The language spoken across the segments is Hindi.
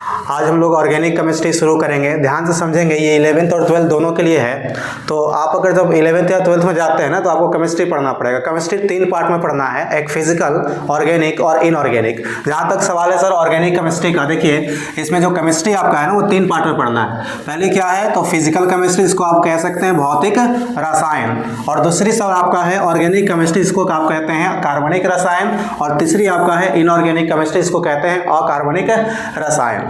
आज हम लोग ऑर्गेनिक केमिस्ट्री शुरू करेंगे। ध्यान से समझेंगे, ये 11th और 12th दोनों के लिए है। तो आप अगर जब 11th या 12th में जाते हैं ना, तो आपको केमिस्ट्री पढ़ना पड़ेगा। केमिस्ट्री 3 पार्ट में पढ़ना है, एक फिजिकल, ऑर्गेनिक और इनऑर्गेनिक। जहाँ तक सवाल है सर ऑर्गेनिक केमिस्ट्री का, देखिए इसमें जो केमिस्ट्री आपका है ना, वो 3 पार्ट में पढ़ना है। पहले क्या है तो फिजिकल केमिस्ट्री, इसको आप कह सकते हैं भौतिक रसायन, और दूसरी सर आपका है ऑर्गेनिक केमिस्ट्री, इसको आप कहते हैं कार्बनिक रसायन, और तीसरी आपका है इनऑर्गेनिक केमिस्ट्री, इसको कहते हैं अकार्बनिक रसायन।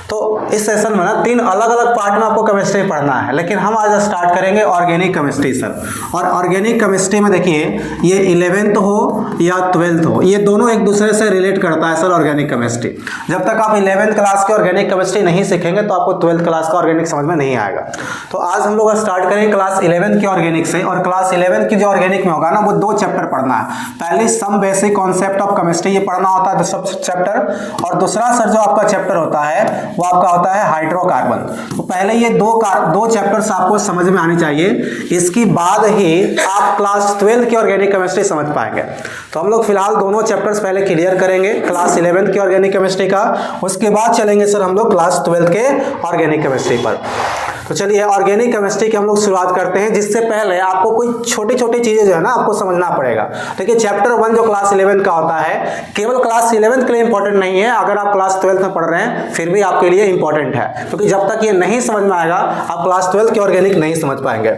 तो इस सेशन में ना 3 अलग अलग पार्ट में आपको केमिस्ट्री पढ़ना है, लेकिन हम आज स्टार्ट करेंगे ऑर्गेनिक केमिस्ट्री सर। और ऑर्गेनिक केमिस्ट्री में देखिए, ये 11th हो या 12th हो, ये दोनों एक दूसरे से रिलेट करता है सर ऑर्गेनिक केमिस्ट्री। जब तक आप 11th क्लास की ऑर्गेनिक केमिस्ट्री नहीं सीखेंगे तो आपको 12th क्लास का ऑर्गेनिक समझ में नहीं आएगा। तो आज हम लोग स्टार्ट करेंगे क्लास 11th की ऑर्गेनिक से। और क्लास 11th की जो ऑर्गेनिक में होगा ना, वो 2 चैप्टर पढ़ना है। पहले some basic concept of chemistry, ये पढ़ना होता है सब चैप्टर, और दूसरा सर जो आपका चैप्टर होता है वो आपका होता है हाइड्रोकार्बन। तो पहले ये दो चैप्टर्स आपको समझ में आनी चाहिए, इसके बाद ही आप क्लास 12th की ऑर्गेनिक केमिस्ट्री समझ पाएंगे। तो हम लोग फिलहाल दोनों चैप्टर्स पहले क्लियर करेंगे, क्लास 11th की ऑर्गेनिक केमिस्ट्री का, उसके बाद चलेंगे सर हम लोग क्लास 12th के ऑर्गेनिक केमिस्ट्री पर। तो चलिए ऑर्गेनिक केमिस्ट्री की हम लोग शुरुआत करते हैं। जिससे पहले आपको कोई छोटी छोटी चीजें जो है ना आपको समझना पड़ेगा। देखिए चैप्टर 1 जो क्लास 11 का होता है, केवल क्लास 11 के लिए इंपॉर्टेंट नहीं है, अगर आप क्लास 12 में पढ़ रहे हैं फिर भी आपके लिए इंपॉर्टेंट है, क्योंकि जब तक ये नहीं समझ में आएगा आप क्लास 12 की ऑर्गेनिक नहीं समझ पाएंगे।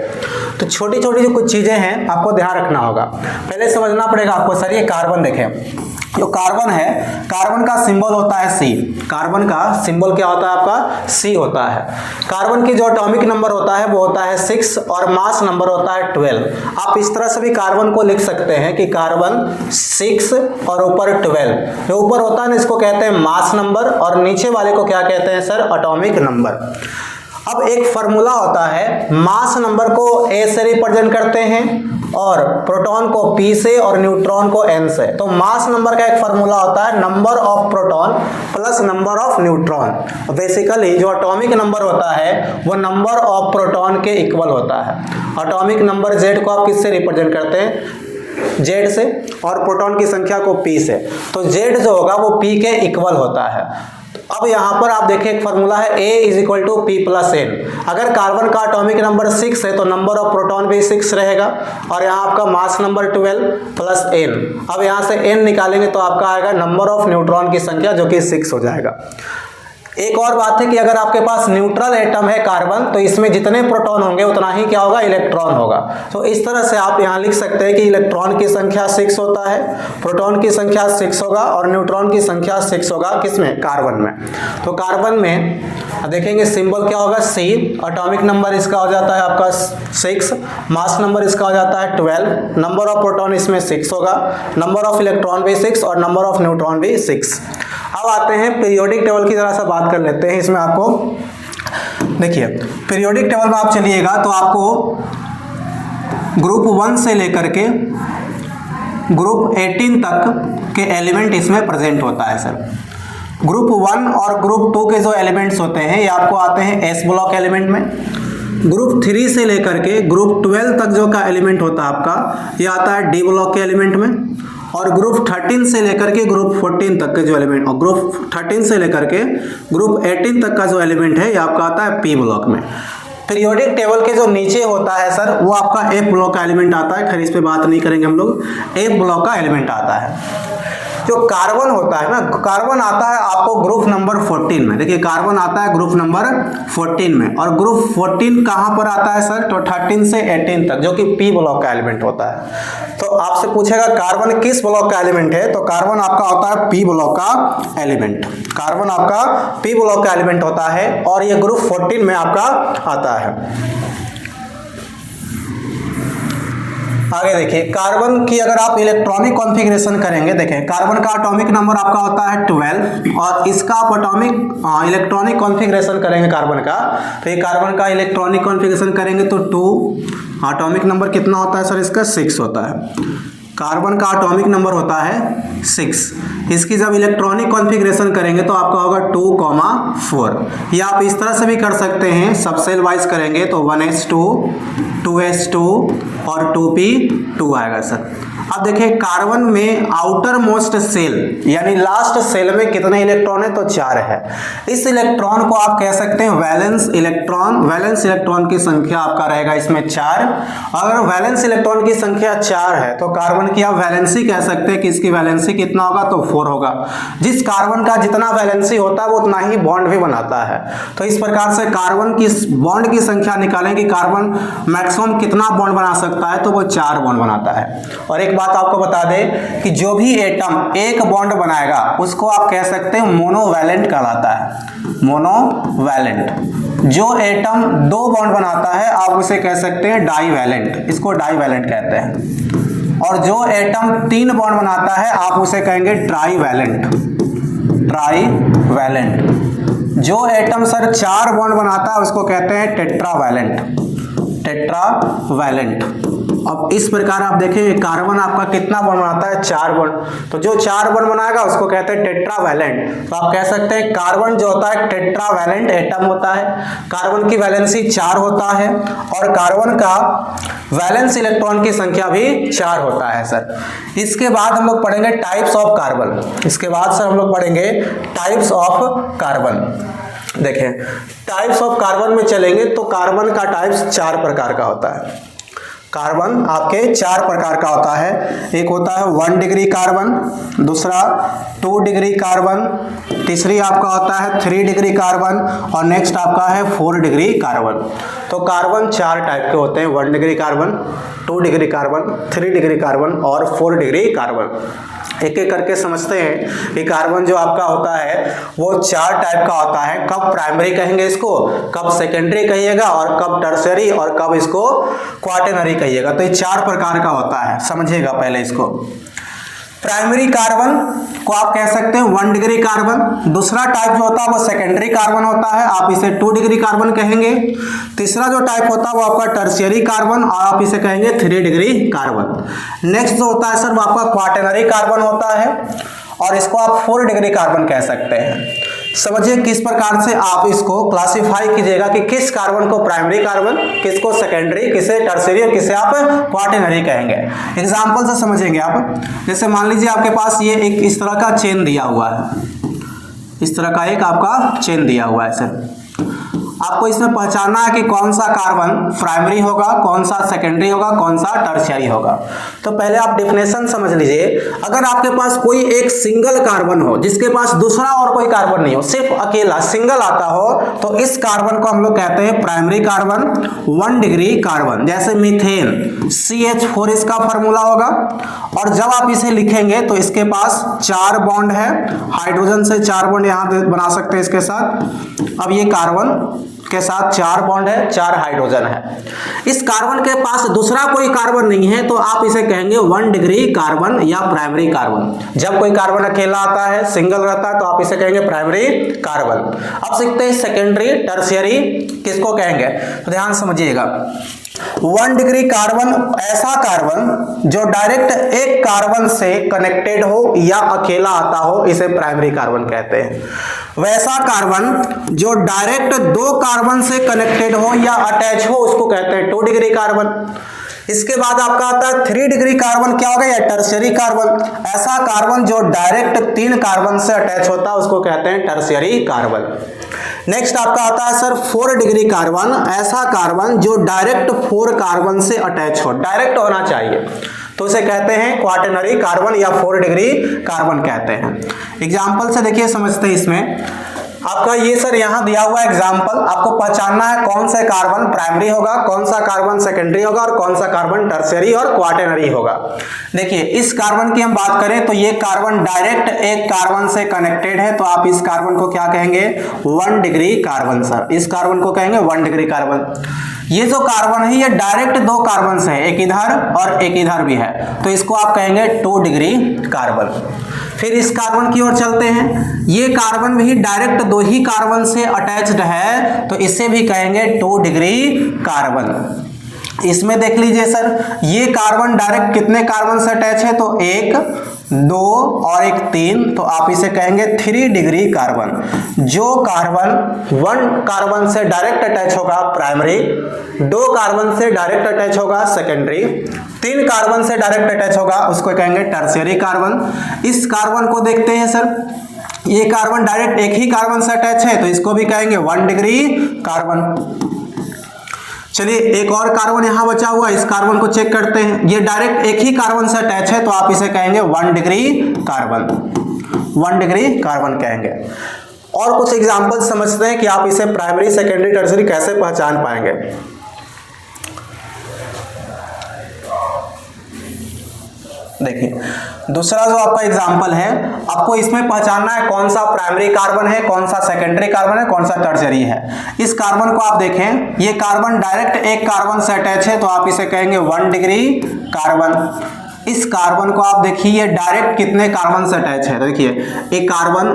तो छोटी छोटी जो कुछ चीजें हैं आपको ध्यान रखना होगा। पहले समझना पड़ेगा आपको सर, ये कार्बन देखें, जो कार्बन है, कार्बन का सिंबल होता है C। कार्बन का सिंबल क्या होता है आपका? C होता है। कार्बन की जो एटॉमिक नंबर होता है वो होता है 6 और मास नंबर होता है 12। आप इस तरह से भी कार्बन को लिख सकते हैं कि कार्बन 6 और ऊपर 12। जो ऊपर होता है ना, इसको कहते हैं मास नंबर, और नीचे वाले को क्या कहते हैं सर? Atomic number. अब एक फार्मूला होता है, मास नंबर को A से रिप्रेजेंट करते हैं और प्रोटॉन को P से और न्यूट्रॉन को N से। तो मास नंबर का एक फार्मूला होता है number of proton plus number of neutron. Basically जो एटॉमिक नंबर होता है वो नंबर ऑफ प्रोटॉन के इक्वल होता है। एटॉमिक नंबर Z को आप किससे रिप्रेजेंट करते हैं? Z से, और प्रोटॉन की संख्या को P से। तो Z जो होगा वो P के इक्वल होता है। अब यहाँ पर आप देखिए एक फार्मूला है A = P + N। अगर कार्बन का एटॉमिक नंबर 6 है तो नंबर ऑफ प्रोटॉन भी 6 रहेगा, और यहाँ आपका मास नंबर 12 + N। अब यहाँ से N निकालेंगे तो आपका आएगा नंबर ऑफ न्यूट्रॉन की संख्या, जो कि 6 हो जाएगा। एक और बात है कि अगर आपके पास न्यूट्रल एटम है कार्बन, तो इसमें जितने प्रोटॉन होंगे उतना ही क्या होगा? इलेक्ट्रॉन होगा। तो इस तरह से आप यहाँ लिख सकते हैं कि इलेक्ट्रॉन की संख्या 6 होता है, प्रोटॉन की संख्या 6 होगा, और न्यूट्रॉन की संख्या 6 होगा। किसमें? कार्बन में। तो कार्बन में देखेंगे सिंबल क्या होगा? C। एटॉमिक नंबर इसका हो जाता है आपका 6, मास नंबर इसका हो जाता है 12, नंबर ऑफ प्रोटॉन इसमें 6 होगा, नंबर ऑफ इलेक्ट्रॉन भी 6 और नंबर ऑफ न्यूट्रॉन भी 6। अब आते हैं पीरियोडिक टेबल की जरा सा बात कर लेते हैं। इसमें आपको देखिए, पीरियोडिक टेबल में आप चलिएगा तो आपको ग्रुप 1 से लेकर के ग्रुप 18 तक के एलिमेंट इसमें प्रेजेंट होता है सर। ग्रुप 1 और ग्रुप 2 के जो एलिमेंट्स होते हैं ये आपको आते हैं S ब्लॉक एलिमेंट में। ग्रुप 3 से लेकर के ग्रुप 12 तक जो का एलिमेंट होता है आपका, ये आता है D ब्लॉक के एलिमेंट में। और ग्रुप 13 से लेकर के ग्रुप 14 तक के जो एलिमेंट, और ग्रुप 13 से लेकर के ग्रुप 18 तक का जो एलिमेंट है ये आपका आता है P ब्लॉक में। पीरियोडिक टेबल के जो नीचे होता है सर, वो आपका F ब्लॉक का एलिमेंट आता है। खैर इस पे बात नहीं करेंगे हम लोग, F ब्लॉक का एलिमेंट आता है। जो कार्बन होता है ना, कार्बन आता है आपको ग्रुप नंबर 14 में। देखिए कार्बन आता है ग्रुप नंबर 14 में, और ग्रुप 14 कहाँ पर आता है सर? तो 13 से 18 तक, जो कि P ब्लॉक का एलिमेंट होता है। तो आपसे पूछेगा कार्बन किस ब्लॉक का एलिमेंट है, तो कार्बन आपका होता है P ब्लॉक का एलिमेंट। कार्बन आपका P ब्लॉक का एलिमेंट होता है, और ये ग्रुप 14 में आपका आता है। आगे देखिए, कार्बन की अगर आप इलेक्ट्रॉनिक कॉन्फ़िगरेशन करेंगे, देखें कार्बन का एटॉमिक नंबर आपका होता है 12, और इसका आप एटॉमिक इलेक्ट्रॉनिक कॉन्फ़िगरेशन करेंगे कार्बन का, तो ये कार्बन का इलेक्ट्रॉनिक कॉन्फ़िगरेशन करेंगे तो 2, एटॉमिक नंबर कितना होता है सर इसका? 6 होता है। कार्बन का एटॉमिक नंबर होता है 6। इसकी जब इलेक्ट्रॉनिक कॉन्फ़िगरेशन करेंगे तो आपका होगा 2,4। या आप इस तरह से भी कर सकते हैं, सब सेल वाइज करेंगे तो 1s2, 2s2 और 2p2 आएगा सर। अब देखिए कार्बन में आउटर मोस्ट सेल यानी लास्ट सेल में कितने इलेक्ट्रॉन है, तो 4 है। इस इलेक्ट्रॉन को आप कह सकते हैं वैलेंस इलेक्ट्रॉन। वैलेंस इलेक्ट्रॉन की संख्या आपका रहेगा इसमें 4। अगर वैलेंस इलेक्ट्रॉन की संख्या 4 है तो कार्बन की आप वैलेंसी कह सकते हैं कि इसकी वैलेंसी कितना होगा, तो 4 होगा। जिस कार्बन का जितना वैलेंसी होता है वो उतना ही बॉन्ड भी बनाता है। तो इस प्रकार से कार्बन की बॉन्ड की संख्या निकालें कि कार्बन मैक्सिमम कितना बॉन्ड बना सकता है, तो वो 4 बॉन्ड बनाता है। और एक बात आपको बता दें कि जो भी एटम एक बॉन्ड बनाएगा उसको आप कह सकते हैं मोनोवैलेंट कहलाता है। मोनोवैलेंट। जो एटम 2 बॉन्ड बनाता है आप उसे कह सकते हैं डाईवैलेंट, इसको डाईवैलेंट कहते हैं। और जो एटम 3 बॉन्ड बनाता है आप उसे कहेंगे ट्राईवैलेंट, ट्राईवैलेंट। जो एटम सर 4 बॉन्ड बनाता है उसको कहते हैं टेट्रावैलेंट, टेट्रावैलेंट। अब इस प्रकार आप देखें कार्बन आपका कितना बॉन्ड बनाता है, 4 बॉन्ड। तो जो 4 बॉन्ड बनाएगा उसको कहते हैं टेट्रावैलेंट। तो आप कह सकते हैं कार्बन जो होता है टेट्रावैलेंट एटम होता है। कार्बन की वैलेंसी 4 होता है और कार्बन का वैलेंस इलेक्ट्रॉन की संख्या भी 4 होता है सर। इसके बाद हम लोग पढ़ेंगे टाइप्स ऑफ कार्बन। इसके बाद सर हम लोग पढ़ेंगे टाइप्स ऑफ कार्बन। देखें टाइप्स ऑफ कार्बन में चलेंगे तो कार्बन का टाइप्स 4 प्रकार का होता है। कार्बन आपके 4 प्रकार का होता है। एक होता है 1 डिग्री कार्बन, दूसरा 2 डिग्री कार्बन, तीसरी आपका होता है 3 डिग्री कार्बन और नेक्स्ट आपका है 4 डिग्री कार्बन। तो कार्बन 4 टाइप के होते हैं, 1 degree carbon, 2 degree carbon, 3 degree carbon और 4 डिग्री कार्बन। एक एक करके समझते हैं कि कार्बन जो आपका होता है वो 4 टाइप का होता है। कब प्राइमरी कहेंगे इसको, कब सेकेंडरी कहिएगा और कब टर्शियरी और कब इसको क्वाटरनरी कहिएगा। तो ये 4 प्रकार का होता है, समझिएगा पहले इसको। प्राइमरी कार्बन को आप कह सकते हैं 1 डिग्री कार्बन। दूसरा टाइप जो होता है वो सेकेंडरी कार्बन होता है, आप इसे 2 डिग्री कार्बन कहेंगे। तीसरा जो टाइप होता है वो आपका टर्शियरी कार्बन और आप इसे कहेंगे 3 डिग्री कार्बन। नेक्स्ट जो होता है सर वो आपका क्वाटरनरी कार्बन होता है और इसको आप 4 डिग्री कार्बन कह सकते हैं। समझिए किस प्रकार से आप इसको क्लासिफाई कीजिएगा कि किस कार्बन को प्राइमरी कार्बन, किसको सेकेंडरी, किसे टर्शियरी और किसे आप क्वाटरनरी कहेंगे। एग्जांपल से समझेंगे आप। जैसे मान लीजिए आपके पास ये एक इस तरह का चेन दिया हुआ है, इस तरह का एक आपका चेन दिया हुआ है सर। आपको इसमें पहचानना है कि कौन सा कार्बन प्राइमरी होगा, कौन सा सेकेंडरी होगा, कौन सा टर्शियरी होगा। तो पहले आप डेफिनेशन समझ लीजिए। अगर आपके पास कोई एक सिंगल कार्बन हो जिसके पास दूसरा और कोई कार्बन नहीं हो, सिर्फ अकेला सिंगल आता हो, तो इस कार्बन को हम लोग कहते हैं प्राइमरी कार्बन, 1 डिग्री कार्बन। जैसे मीथेन CH4 इसका फॉर्मूला होगा और जब आप इसे लिखेंगे तो इसके पास 4 बॉन्ड है, हाइड्रोजन से 4 बॉन्ड यहां बना सकते हैं इसके साथ। अब ये कार्बन के साथ 4 बॉन्ड है, 4 हाइड्रोजन है। इस कार्बन के पास दूसरा कोई कार्बन नहीं है तो आप इसे कहेंगे 1 डिग्री कार्बन या प्राइमरी कार्बन। जब कोई कार्बन अकेला आता है, सिंगल रहता है, तो आप इसे कहेंगे प्राइमरी कार्बन। अब सीखते हैं सेकेंडरी टर्शियरी किसको कहेंगे, तो ध्यान समझिएगा। 1 डिग्री कार्बन ऐसा कार्बन जो डायरेक्ट एक कार्बन से कनेक्टेड हो या अकेला आता हो, इसे प्राइमरी कार्बन कहते हैं। वैसा कार्बन जो डायरेक्ट 2 कार्बन से कनेक्टेड हो या अटैच हो, उसको कहते हैं 2 डिग्री कार्बन। इसके बाद आपका आता है 3 डिग्री कार्बन, क्या होगा, या टर्शियरी कार्बन। ऐसा कार्बन जो डायरेक्ट 3 कार्बन से अटैच होता है उसको कहते हैं टर्शियरी कार्बन। नेक्स्ट आपका आता है सर 4 डिग्री कार्बन। ऐसा कार्बन जो डायरेक्ट 4 कार्बन से अटैच हो, डायरेक्ट होना चाहिए, तो उसे कहते हैं क्वाटरनरी कार्बन या 4 डिग्री कार्बन कहते हैं। एग्जाम्पल से देखिए समझते हैं इसमें। आपका ये सर यहाँ दिया हुआ एग्जाम्पल, आपको पहचानना है कौन सा कार्बन प्राइमरी होगा, कौन सा कार्बन सेकेंडरी होगा और कौन सा कार्बन टर्शियरी और क्वाटरनरी होगा। देखिए इस कार्बन की हम बात करें तो ये कार्बन डायरेक्ट एक कार्बन से कनेक्टेड है, तो आप इस कार्बन को क्या कहेंगे, 1 डिग्री कार्बन सर। इस कार्बन को कहेंगे 1 डिग्री कार्बन। ये जो कार्बन है ये डायरेक्ट 2 कार्बन से है, एक इधर और एक इधर भी है, तो इसको आप कहेंगे 2 डिग्री कार्बन। फिर इस कार्बन की ओर चलते हैं। ये कार्बन भी डायरेक्ट 2 ही कार्बन से अटैच्ड है, तो इसे भी कहेंगे 2 डिग्री कार्बन। इसमें देख लीजिए सर, ये कार्बन डायरेक्ट कितने कार्बन से अटैच है, तो 1, 2 और एक 3, तो आप इसे कहेंगे 3 डिग्री कार्बन। जो कार्बन 1 कार्बन से डायरेक्ट अटैच होगा प्राइमरी, 2 कार्बन से डायरेक्ट अटैच होगा सेकेंडरी, 3 कार्बन से डायरेक्ट अटैच होगा उसको कहेंगे टर्शियरी कार्बन। इस कार्बन को देखते हैं सर, ये कार्बन डायरेक्ट एक ही कार्बन से अटैच है तो इसको भी कहेंगे 1 डिग्री कार्बन। चलिए एक और कार्बन यहां बचा हुआ, इस कार्बन को चेक करते हैं। ये डायरेक्ट एक ही कार्बन से अटैच है तो आप इसे कहेंगे 1 डिग्री कार्बन, 1 डिग्री कार्बन कहेंगे। और कुछ एग्जांपल समझते हैं कि आप इसे प्राइमरी, सेकेंडरी, टर्शियरी कैसे पहचान पाएंगे। देखिए दूसरा जो आपका एग्जांपल है, आपको इसमें पहचानना है कौन सा प्राइमरी कार्बन है, कौन सा सेकेंडरी कार्बन है, कौन सा टर्शियरी है। इस कार्बन को आप देखें, ये कार्बन डायरेक्ट एक कार्बन से अटैच है तो आप इसे कहेंगे 1 डिग्री कार्बन। इस कार्बन को आप देखिए, ये डायरेक्ट कितने कार्बन से अटैच है, देखिए एक कार्बन,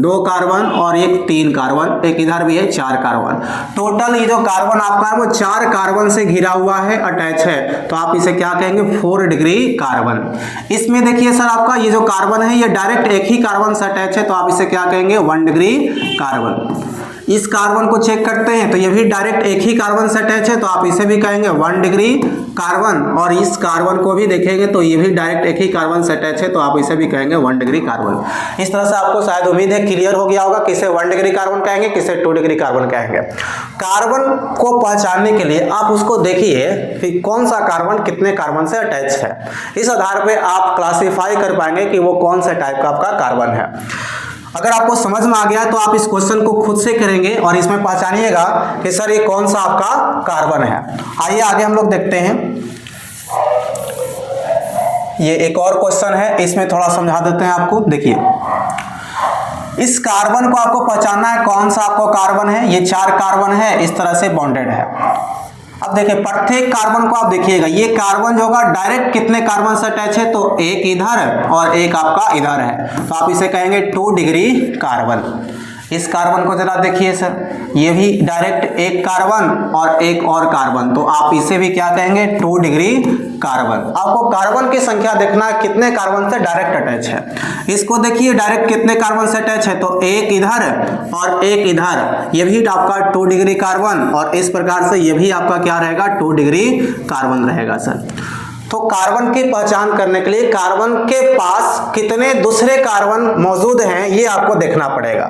2 कार्बन और एक 3 कार्बन, एक इधर भी है 4 कार्बन। टोटल ये जो कार्बन आपका है वो 4 कार्बन से घिरा हुआ है, अटैच है, तो आप इसे क्या कहेंगे 4 डिग्री कार्बन। इसमें देखिए सर, आपका ये जो कार्बन है ये डायरेक्ट एक ही कार्बन से अटैच है तो आप इसे क्या कहेंगे 1 डिग्री कार्बन। इस कार्बन को चेक करते हैं तो ये भी डायरेक्ट एक ही कार्बन से अटैच है तो आप इसे भी कहेंगे 1 डिग्री कार्बन। और इस कार्बन को भी देखेंगे तो ये भी डायरेक्ट एक ही कार्बन से अटैच है तो आप इसे भी कहेंगे 1 डिग्री कार्बन। इस तरह से आपको शायद उम्मीद है क्लियर हो गया होगा किसे 1 डिग्री कार्बन कहेंगे, किसे 2 डिग्री कार्बन कहेंगे। कार्बन को पहचानने के लिए आप उसको देखिए कि कौन सा कार्बन कितने कार्बन से अटैच है। इस आधार पर आप क्लासीफाई कर पाएंगे कि वो कौन सा टाइप का आपका कार्बन है। अगर आपको समझ में आ गया तो आप इस क्वेश्चन को खुद से करेंगे और इसमें पहचानिएगा कि सर ये कौन सा आपका कार्बन है। आइए आगे हम लोग देखते हैं। ये एक और क्वेश्चन है, इसमें थोड़ा समझा देते हैं आपको। देखिए इस कार्बन को आपको पहचानना है कौन सा आपको कार्बन है। ये 4 कार्बन है, इस तरह से बॉन्डेड है। अब देखिए प्रत्येक कार्बन को आप देखिएगा, ये कार्बन जो होगा डायरेक्ट कितने कार्बन से अटैच है, तो एक इधर और एक आपका इधर है, तो आप इसे कहेंगे 2 डिग्री कार्बन। इस कार्बन को जरा देखिए सर, ये भी डायरेक्ट एक कार्बन और एक और कार्बन, तो आप इसे भी क्या कहेंगे 2 डिग्री कार्बन। आपको कार्बन की संख्या देखना है कितने कार्बन से डायरेक्ट अटैच है। इसको देखिए डायरेक्ट कितने कार्बन से अटैच है, तो एक इधर और एक इधर, ये भी आपका 2 डिग्री कार्बन। और इस प्रकार से ये भी आपका क्या रहेगा 2 डिग्री कार्बन रहेगा सर। तो कार्बन की पहचान करने के लिए कार्बन के पास कितने दूसरे कार्बन मौजूद हैं ये आपको देखना पड़ेगा।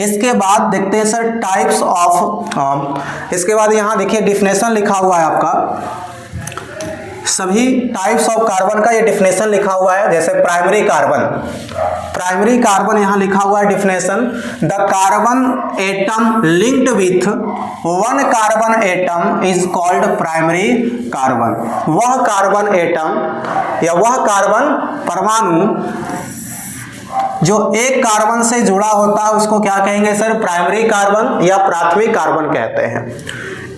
इसके बाद देखते हैं सर टाइप्स ऑफ, इसके बाद यहाँ देखिए डिफिनेशन लिखा हुआ है आपका, सभी टाइप्स ऑफ कार्बन का ये डिफिनेशन लिखा हुआ है। जैसे प्राइमरी कार्बन यहाँ लिखा हुआ है definition, the carbon atom linked with 1 carbon atom is called primary carbon. वह कार्बन एटम या वह कार्बन परमाणु जो एक कार्बन से जुड़ा होता है उसको क्या कहेंगे सर, प्राइमरी कार्बन या प्राथमिक कार्बन कहते हैं।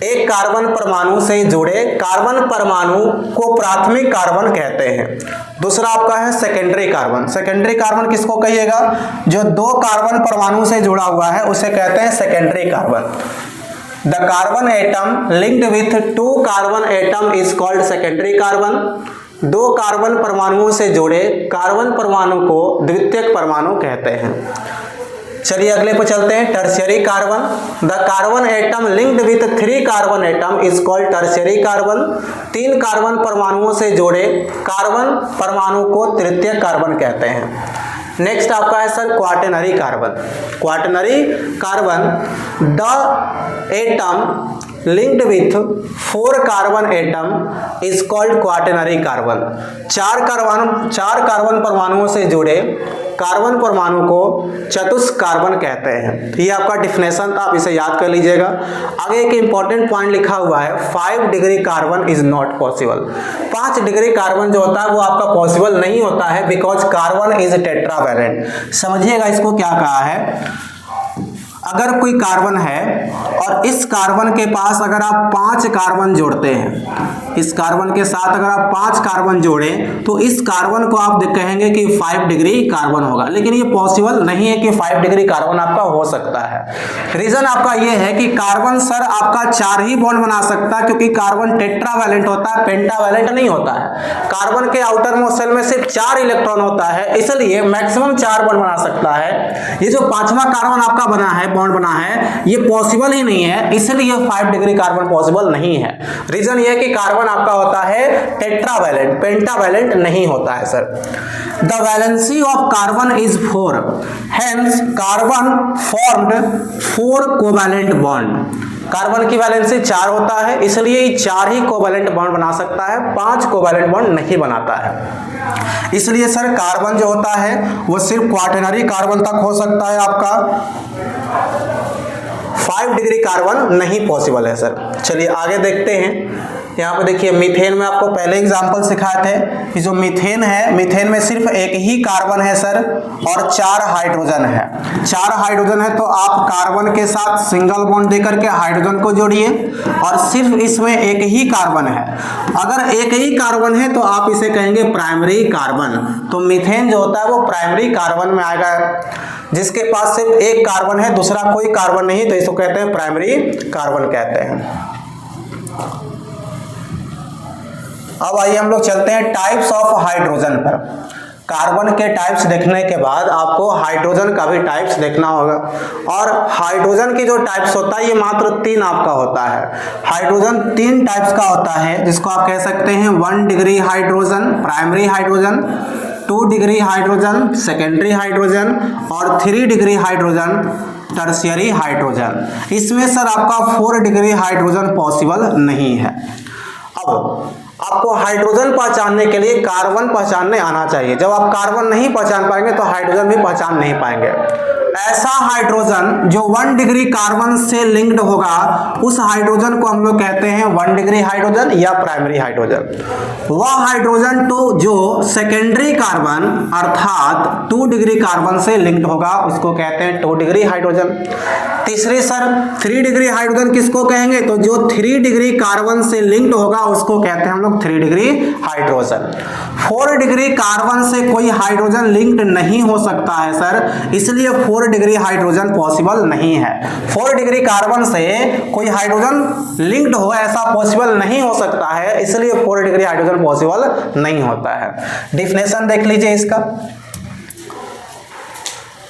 एक कार्बन परमाणु से जुड़े कार्बन परमाणु को प्राथमिक कार्बन कहते हैं। दूसरा आपका है सेकेंडरी कार्बन। सेकेंडरी कार्बन किसको कहिएगा, जो 2 कार्बन परमाणु से जुड़ा हुआ है उसे कहते हैं secondary carbon. The carbon atom linked with 2 carbon atom is called secondary carbon. 2 carbon परमाणुओं से जुड़े कार्बन परमाणु को द्वितीयक परमाणु कहते हैं। चलिए अगले पर चलते हैं, tertiary carbon. The carbon atom linked with 3 carbon atom is called tertiary carbon. 3 carbon परमाणुओं से जोड़े कार्बन परमाणु को तृतीय कार्बन कहते हैं। नेक्स्ट आपका है sir quaternary carbon. Quaternary carbon, the atom linked with 4 carbon atom is called quaternary carbon. 4 carbon परमाणुओं से जुड़े कार्बन परमाणु को चतुष्क कार्बन कहते हैं। ये आपका डिफिनेशन था, आप इसे याद कर लीजिएगा। आगे एक इंपॉर्टेंट पॉइंट लिखा हुआ है, 5 degree carbon is not possible. 5 degree carbon जो होता है वो आपका पॉसिबल नहीं होता है, बिकॉज कार्बन इज टेट्रावैलेंट। समझिएगा इसको क्या कहा है। अगर कोई कार्बन है और इस कार्बन के पास अगर आप 5 कार्बन जोड़ते हैं इस कार्बन के साथ अगर आप 5 कार्बन जोड़ें तो इस कार्बन को आप कहेंगे कि 5 डिग्री कार्बन होगा, लेकिन ये पॉसिबल नहीं है कि 5 डिग्री कार्बन आपका हो सकता है। रीजन आपका ये है कि कार्बन सर आपका 4 ही बॉन्ड बना सकता है, क्योंकि कार्बन टेट्रावैलेंट होता है, पेंटावैलेंट नहीं होता है। कार्बन के आउटर मोस्ट शेल में सिर्फ 4 इलेक्ट्रॉन होता है, इसलिए मैक्सिमम 4 बॉन्ड बना सकता है। ये जो 5वां कार्बन आपका बना है, बॉन्ड बना है, ये पॉसिबल ही नहीं है, इसलिए 5 डिग्री कार्बन पॉसिबल नहीं है। रीजन ये है कि कार्बन आपका होता है टेट्रावैलेंट, पेंटावैलेंट नहीं होता है sir. The valency of carbon is 4, hence carbon formed 4 covalent bond. Carbon की वैलेंसी 4 होता है, इसलिए 4 ही कोवैलेंट बॉन्ड बना सकता है, 5 कोवैलेंट बॉन्ड नहीं बनाता है। इसलिए सर कार्बन जो होता है वो सिर्फ क्वाaternary कार्बन तक हो सकता है आपका, 5 डिग्री कार्बन नहीं पॉसिबल है सर। चलिए आगे देखते हैं। यहाँ पे देखिए मीथेन में आपको पहले एग्जांपल सिखाए थे कि जो मीथेन है, मीथेन में सिर्फ एक ही कार्बन है सर और 4 हाइड्रोजन है। 4 हाइड्रोजन है तो आप कार्बन के साथ सिंगल बॉन्ड देकर के हाइड्रोजन को जोड़िए, और सिर्फ इसमें एक ही कार्बन है। अगर एक ही कार्बन है तो आप इसे कहेंगे प्राइमरी कार्बन। तो मीथेन जो होता है वो प्राइमरी कार्बन में आएगा। जिसके पास सिर्फ एक कार्बन है, दूसरा कोई कार्बन नहीं, तो इसको कहते हैं प्राइमरी कार्बन कहते हैं। अब आइए हम लोग चलते हैं टाइप्स ऑफ हाइड्रोजन पर। कार्बन के टाइप्स देखने के बाद आपको हाइड्रोजन का भी टाइप्स देखना होगा। और हाइड्रोजन की जो टाइप्स होता है ये मात्र 3 आपका होता है। हाइड्रोजन 3 टाइप्स का होता है, जिसको आप कह सकते हैं 1 degree hydrogen primary hydrogen, 2 degree hydrogen secondary hydrogen, और 3 डिग्री हाइड्रोजन टर्शियरी हाइड्रोजन। इसमें सर आपका 4 डिग्री हाइड्रोजन पॉसिबल नहीं है। अब आपको हाइड्रोजन पहचानने के लिए कार्बन पहचानने आना चाहिए। जब आप कार्बन नहीं पहचान पाएंगे तो हाइड्रोजन भी पहचान नहीं पाएंगे। ऐसा हाइड्रोजन जो 1 डिग्री कार्बन से लिंक्ड होगा, उस हाइड्रोजन को हम लोग कहते हैं 1 डिग्री हाइड्रोजन या प्राइमरी हाइड्रोजन। वह हाइड्रोजन तो जो सेकेंडरी कार्बन अर्थात 2 डिग्री कार्बन से लिंक्ड होगा, उसको कहते हैं 2 डिग्री हाइड्रोजन। तीसरी सर 3 डिग्री हाइड्रोजन किसको कहेंगे, तो जो 3 डिग्री कार्बन से लिंक्ड होगा उसको कहते हैं हम लोग 3 डिग्री हाइड्रोजन। 4 डिग्री कार्बन से कोई हाइड्रोजन लिंक्ड नहीं हो सकता है सर, इसलिए 4 डिग्री हाइड्रोजन पॉसिबल नहीं है। 4 डिग्री कार्बन से कोई हाइड्रोजन लिंक्ड हो ऐसा पॉसिबल नहीं हो सकता है, इसलिए 4 डिग्री हाइड्रोजन पॉसिबल नहीं होता है। डिफिनेशन देख लीजिए इसका।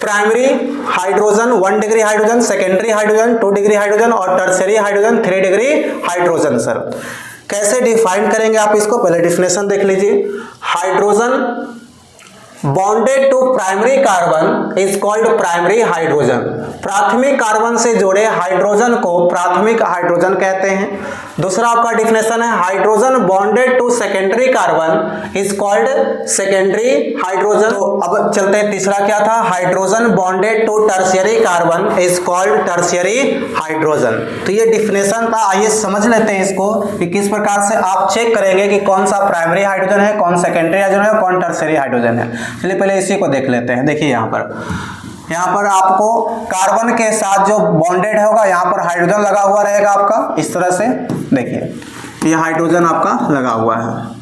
Primary hydrogen 1 degree hydrogen, secondary hydrogen 2 degree hydrogen, और tertiary hydrogen 3 degree hydrogen. Sir कैसे डिफाइन करेंगे आप इसको, पहले डिफिनेशन देख लीजिए। Hydrogen bonded to primary carbon is called primary hydrogen. प्राथमिक कार्बन से जुड़े हाइड्रोजन को प्राथमिक हाइड्रोजन कहते हैं। दूसरा आपका डिफिनेशन है hydrogen bonded to secondary carbon is called secondary hydrogen. तो अब चलते हैं तीसरा क्या था, hydrogen bonded to tertiary carbon is called tertiary hydrogen. तो ये डिफिनेशन था। आइए समझ लेते हैं इसको कि किस प्रकार से आप चेक करेंगे कि कौन सा प्राइमरी हाइड्रोजन है, कौन सेकेंडरी हाइड्रोजन है, कौन टर्शियरी हाइड्रोजन है। चलिए पहले इसी को देख लेते हैं। देखिए यहाँ पर आपको कार्बन के साथ जो बॉन्डेड होगा यहाँ पर हाइड्रोजन लगा हुआ रहेगा आपका, इस तरह से देखिए ये हाइड्रोजन आपका लगा हुआ है।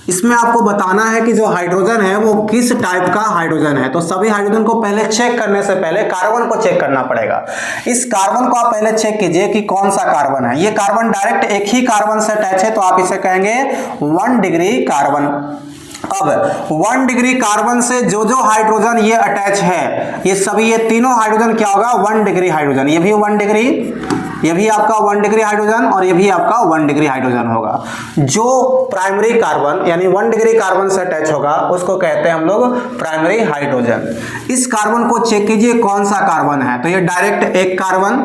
इसमें आपको बताना है कि जो हाइड्रोजन है वो किस टाइप का हाइड्रोजन है। तो सभी हाइड्रोजन को पहले चेक करने से पहले कार्बन को चेक करना पड़ेगा। इस कार्बन को आप पहले चेक कीजिए कि कौन सा कार्बन है। ये कार्बन डायरेक्ट एक ही कार्बन से अटैच है, तो आप इसे कहेंगे 1 डिग्री कार्बन। अब 1 डिग्री कार्बन से जो जो हाइड्रोजन ये अटैच है, ये सभी, ये तीनों हाइड्रोजन क्या होगा, 1 डिग्री हाइड्रोजन। ये भी 1 डिग्री, ये भी आपका 1 डिग्री हाइड्रोजन, और ये भी आपका 1 डिग्री हाइड्रोजन होगा। जो प्राइमरी कार्बन यानी 1 डिग्री कार्बन से अटैच होगा उसको कहते हैं हम लोग प्राइमरी हाइड्रोजन। इस कार्बन को चेक कीजिए कौन सा कार्बन है। तो ये डायरेक्ट एक कार्बन,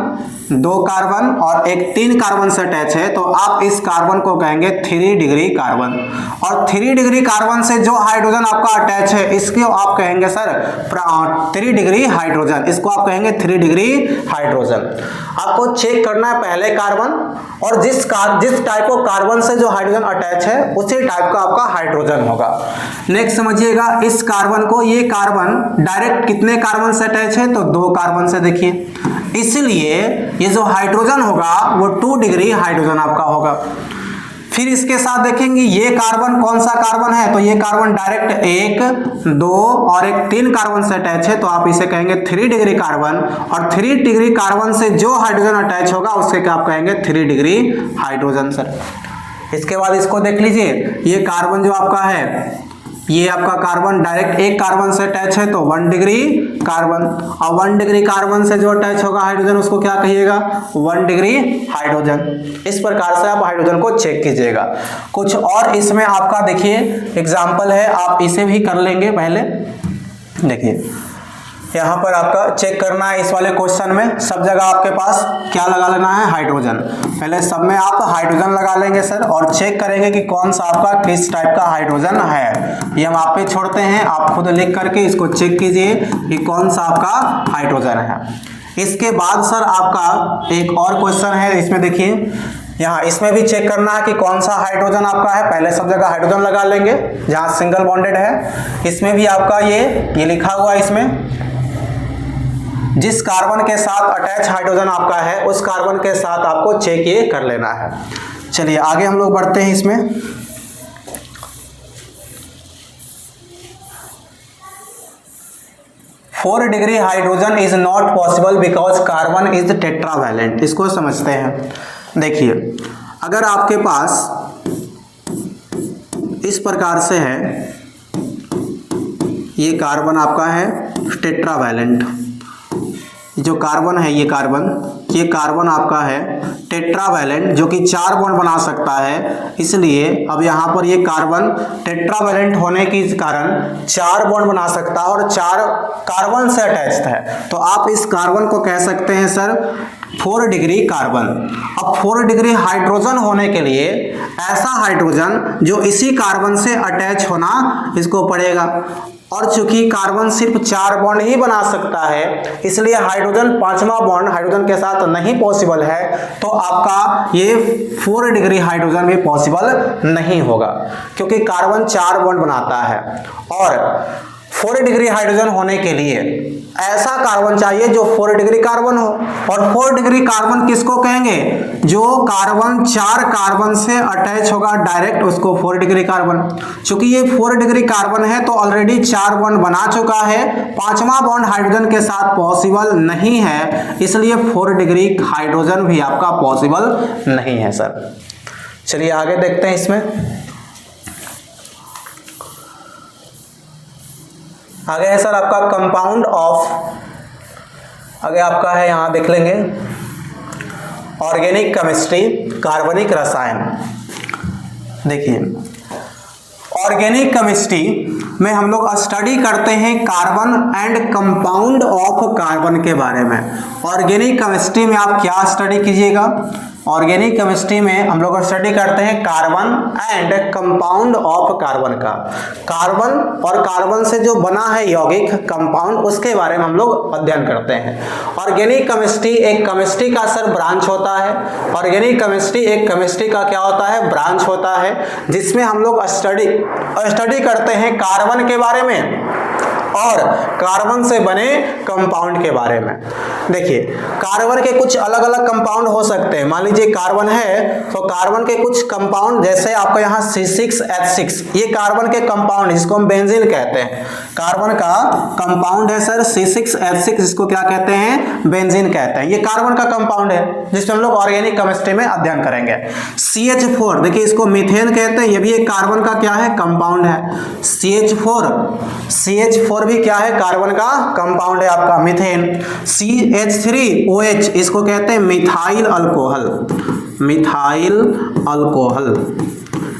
2 कार्बन और एक 3 कार्बन से अटैच है, तो आप इस कार्बन को कहेंगे 3 डिग्री कार्बन। और 3 डिग्री कार्बन से जो हाइड्रोजन आपका अटैच है इसको आप कहेंगे सर 3 डिग्री हाइड्रोजन। इसको आप कहेंगे 3 डिग्री हाइड्रोजन। आपको चेक करना है पहले कार्बन, और जिस टाइप ऑफ कार्बन से जो हाइड्रोजन अटैच है उसी टाइप का आपका हाइड्रोजन होगा। नेक्स्ट समझिएगा इस कार्बन को। ये कार्बन डायरेक्ट कितने कार्बन से अटैच है, तो 2 कार्बन से। देखिए इसलिए ये जो हाइड्रोजन होगा वो 2 डिग्री हाइड्रोजन आपका होगा। फिर इसके साथ देखेंगे ये कार्बन कौन सा कार्बन है, तो ये कार्बन डायरेक्ट 1, 2 और एक 3 कार्बन से अटैच है, तो आप इसे कहेंगे 3 डिग्री कार्बन। और 3 डिग्री कार्बन से जो हाइड्रोजन अटैच होगा उसके क्या आप कहेंगे 3 डिग्री हाइड्रोजन सर। इसके बाद इसको देख लीजिए, ये कार्बन जो आपका है, ये आपका कार्बन डायरेक्ट एक कार्बन से अटैच है तो 1 डिग्री कार्बन, और 1 डिग्री कार्बन से जो अटैच होगा हाइड्रोजन उसको क्या कहिएगा 1 डिग्री हाइड्रोजन। इस प्रकार से आप हाइड्रोजन को चेक कीजिएगा। कुछ और इसमें आपका देखिए एग्जाम्पल है, आप इसे भी कर लेंगे। पहले देखिए यहाँ पर आपका चेक करना है, इस वाले क्वेश्चन में सब जगह आपके पास क्या लगा लेना है हाइड्रोजन। पहले सब में आप हाइड्रोजन लगा लेंगे सर, और चेक करेंगे कि कौन सा आपका किस टाइप का हाइड्रोजन है। ये हम आप पे छोड़ते हैं, आप खुद लिख करके इसको चेक कीजिए कि कौन सा आपका हाइड्रोजन है। इसके बाद सर आपका एक और क्वेश्चन है, इसमें देखिए यहाँ इसमें भी चेक करना है कि कौन सा हाइड्रोजन आपका है। पहले सब जगह हाइड्रोजन लगा लेंगे जहाँ सिंगल बॉन्डेड है। इसमें भी आपका ये लिखा हुआ है, इसमें जिस कार्बन के साथ अटैच हाइड्रोजन आपका है उस कार्बन के साथ आपको चेक ये कर लेना है। चलिए आगे हम लोग बढ़ते हैं। इसमें 4 degree hydrogen is not possible because carbon is tetravalent. इसको समझते हैं। देखिए अगर आपके पास इस प्रकार से है, ये कार्बन आपका है टेट्रावैलेंट, जो कार्बन है ये कार्बन आपका है टेट्रावैलेंट, जो कि 4 बॉन्ड बना सकता है। इसलिए अब यहाँ पर ये कार्बन टेट्रावैलेंट होने के कारण 4 बॉन्ड बना सकता है और 4 कार्बन से अटैच्ड है। तो आप इस कार्बन को कह सकते हैं सर 4 डिग्री कार्बन। अब 4 डिग्री हाइड्रोजन होने के लिए ऐसा हाइड्रोजन जो इसी कार्बन से अटैच होना इसको पड़ेगा, और चूंकि कार्बन सिर्फ 4 बॉन्ड ही बना सकता है इसलिए हाइड्रोजन 5वां बॉन्ड हाइड्रोजन के साथ नहीं पॉसिबल है। तो आपका ये 4 डिग्री हाइड्रोजन भी पॉसिबल नहीं होगा, क्योंकि कार्बन 4 बॉन्ड बनाता है। और 4 डिग्री हाइड्रोजन होने के लिए ऐसा कार्बन चाहिए जो 4 डिग्री कार्बन हो। और 4 डिग्री कार्बन किसको कहेंगे, जो कार्बन 4 कार्बन से अटैच होगा डायरेक्ट, उसको 4 डिग्री कार्बन। चूंकि ये 4 डिग्री कार्बन है तो ऑलरेडी 4 बॉन्ड बना चुका है, 5वां बॉन्ड हाइड्रोजन के साथ पॉसिबल नहीं है, इसलिए 4 डिग्री हाइड्रोजन भी आपका पॉसिबल नहीं है सर। चलिए आगे देखते हैं। इसमें आगे है सर आपका कंपाउंड ऑफ, आगे आपका है यहाँ देख लेंगे ऑर्गेनिक केमिस्ट्री, कार्बनिक रसायन। देखिए ऑर्गेनिक केमिस्ट्री में हम लोग स्टडी करते हैं carbon and compound of carbon के बारे में। ऑर्गेनिक केमिस्ट्री में आप क्या स्टडी कीजिएगा, ऑर्गेनिक केमिस्ट्री में हम लोग स्टडी करते हैं carbon and compound of carbon का। कार्बन और कार्बन से जो बना है यौगिक कंपाउंड, उसके बारे में हम लोग अध्ययन करते हैं। ऑर्गेनिक केमिस्ट्री एक केमिस्ट्री का सर ब्रांच होता है। ऑर्गेनिक केमिस्ट्री एक केमिस्ट्री का क्या होता है, ब्रांच होता है, जिसमें हम लोग स्टडी करते हैं कार्बन के बारे में और कार्बन से बने कंपाउंड के बारे में। देखिए कार्बन के कुछ अलग अलग कंपाउंड हो सकते हैं। मान लीजिए कार्बन है तो कार्बन के कुछ कंपाउंड, जैसे आपको यहाँ C6H6, ये कार्बन के कंपाउंड जिसको हम बेंजीन कहते हैं। कार्बन का कंपाउंड है सर C6H6, इसको क्या कहते हैं, बेंजीन कहते हैं। ये कार्बन का कंपाउंड है जिसमें हम लोग ऑर्गेनिक केमिस्ट्री में अध्ययन करेंगे। CH4 देखिए इसको मीथेन कहते हैं, ये भी एक कार्बन का क्या है, कंपाउंड है। CH4 भी क्या है, कार्बन का कंपाउंड है आपका मीथेन। CH3OH इसको कहते हैं मिथाइल अल्कोहल, मिथाइल अल्कोहल,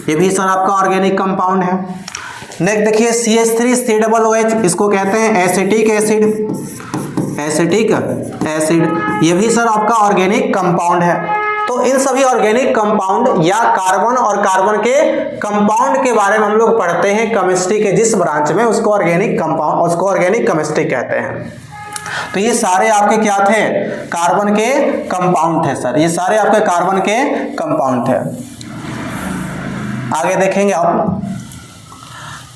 ये भी सर आपका ऑर्गेनिक कंपाउंड है। नेक्स्ट देखिए CH3COOH इसको कहते हैं एसिटिक एसिड, एसिटिक एसिड, ये भी सर आपका ऑर्गेनिक कंपाउंड है। तो इन सभी ऑर्गेनिक कंपाउंड या कार्बन और कार्बन के कंपाउंड के बारे में हम लोग पढ़ते हैं केमिस्ट्री के जिस ब्रांच में, उसको ऑर्गेनिक कंपाउंड, उसको ऑर्गेनिक केमिस्ट्री कहते हैं। तो ये सारे आपके क्या थे, कार्बन के कंपाउंड थे सर, ये सारे आपके कार्बन के कंपाउंड थे। आगे देखेंगे आप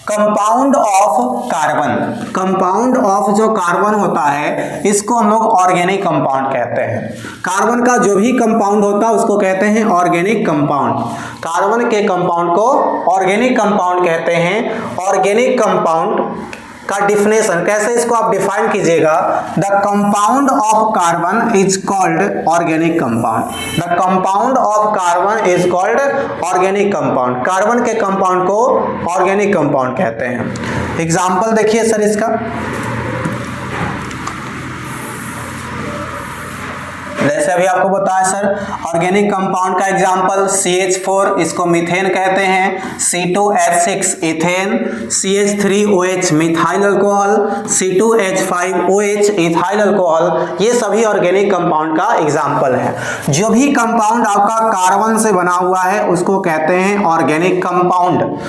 compound of carbon, compound of जो कार्बन होता है इसको हम लोग ऑर्गेनिक कंपाउंड कहते हैं। कार्बन का जो भी कंपाउंड होता है उसको कहते हैं ऑर्गेनिक कंपाउंड। कार्बन के कंपाउंड को ऑर्गेनिक कंपाउंड कहते हैं। ऑर्गेनिक कंपाउंड का डिफिनेशन कैसे, इसको आप डिफाइन कीजिएगा। The compound of carbon is called organic compound. The compound of carbon is called organic compound. Carbon के कंपाउंड को ऑर्गेनिक कंपाउंड कहते हैं। एग्जाम्पल देखिए सर इसका, जैसे अभी आपको बताया सर ऑर्गेनिक कंपाउंड का एग्जांपल CH4 इसको मीथेन कहते हैं, C2H6 ethane, CH3OH methyl alcohol, C2H5OH ethyl alcohol, ये सभी ऑर्गेनिक कंपाउंड का एग्जांपल है। जो भी कंपाउंड आपका कार्बन से बना हुआ है उसको कहते हैं ऑर्गेनिक कंपाउंड।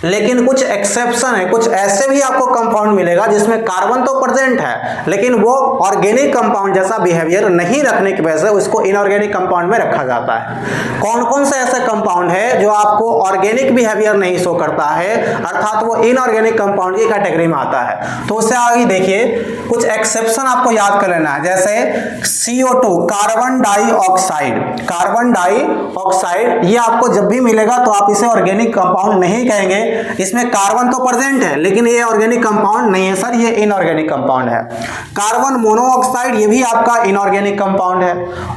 लेकिन कुछ एक्सेप्शन है, कुछ ऐसे भी आपको कंपाउंड मिलेगा जिसमें कार्बन तो प्रेजेंट है लेकिन वो ऑर्गेनिक कंपाउंड जैसा बिहेवियर नहीं रखने की वजह से उसको इनऑर्गेनिक कंपाउंड में रखा जाता है। कौन कौन से ऐसे कंपाउंड है जो आपको ऑर्गेनिक बिहेवियर नहीं शो करता है, अर्थात वो इनऑर्गेनिक कंपाउंड की कैटेगरी में आता है। तो उससे आगे देखिए कुछ एक्सेप्शन आपको याद कर लेना है, जैसे CO2 carbon dioxide, carbon dioxide ये आपको जब भी मिलेगा तो आप इसे ऑर्गेनिक कंपाउंड नहीं कहेंगे, इसमें कार्बन तो प्रेजेंट है लेकिन ये ऑर्गेनिक कंपाउंड नहीं है सर, ये इनऑर्गेनिक कंपाउंड है। कार्बन मोनोऑक्साइड ये भी आपका इनऑर्गेनिक कंपाउंड है।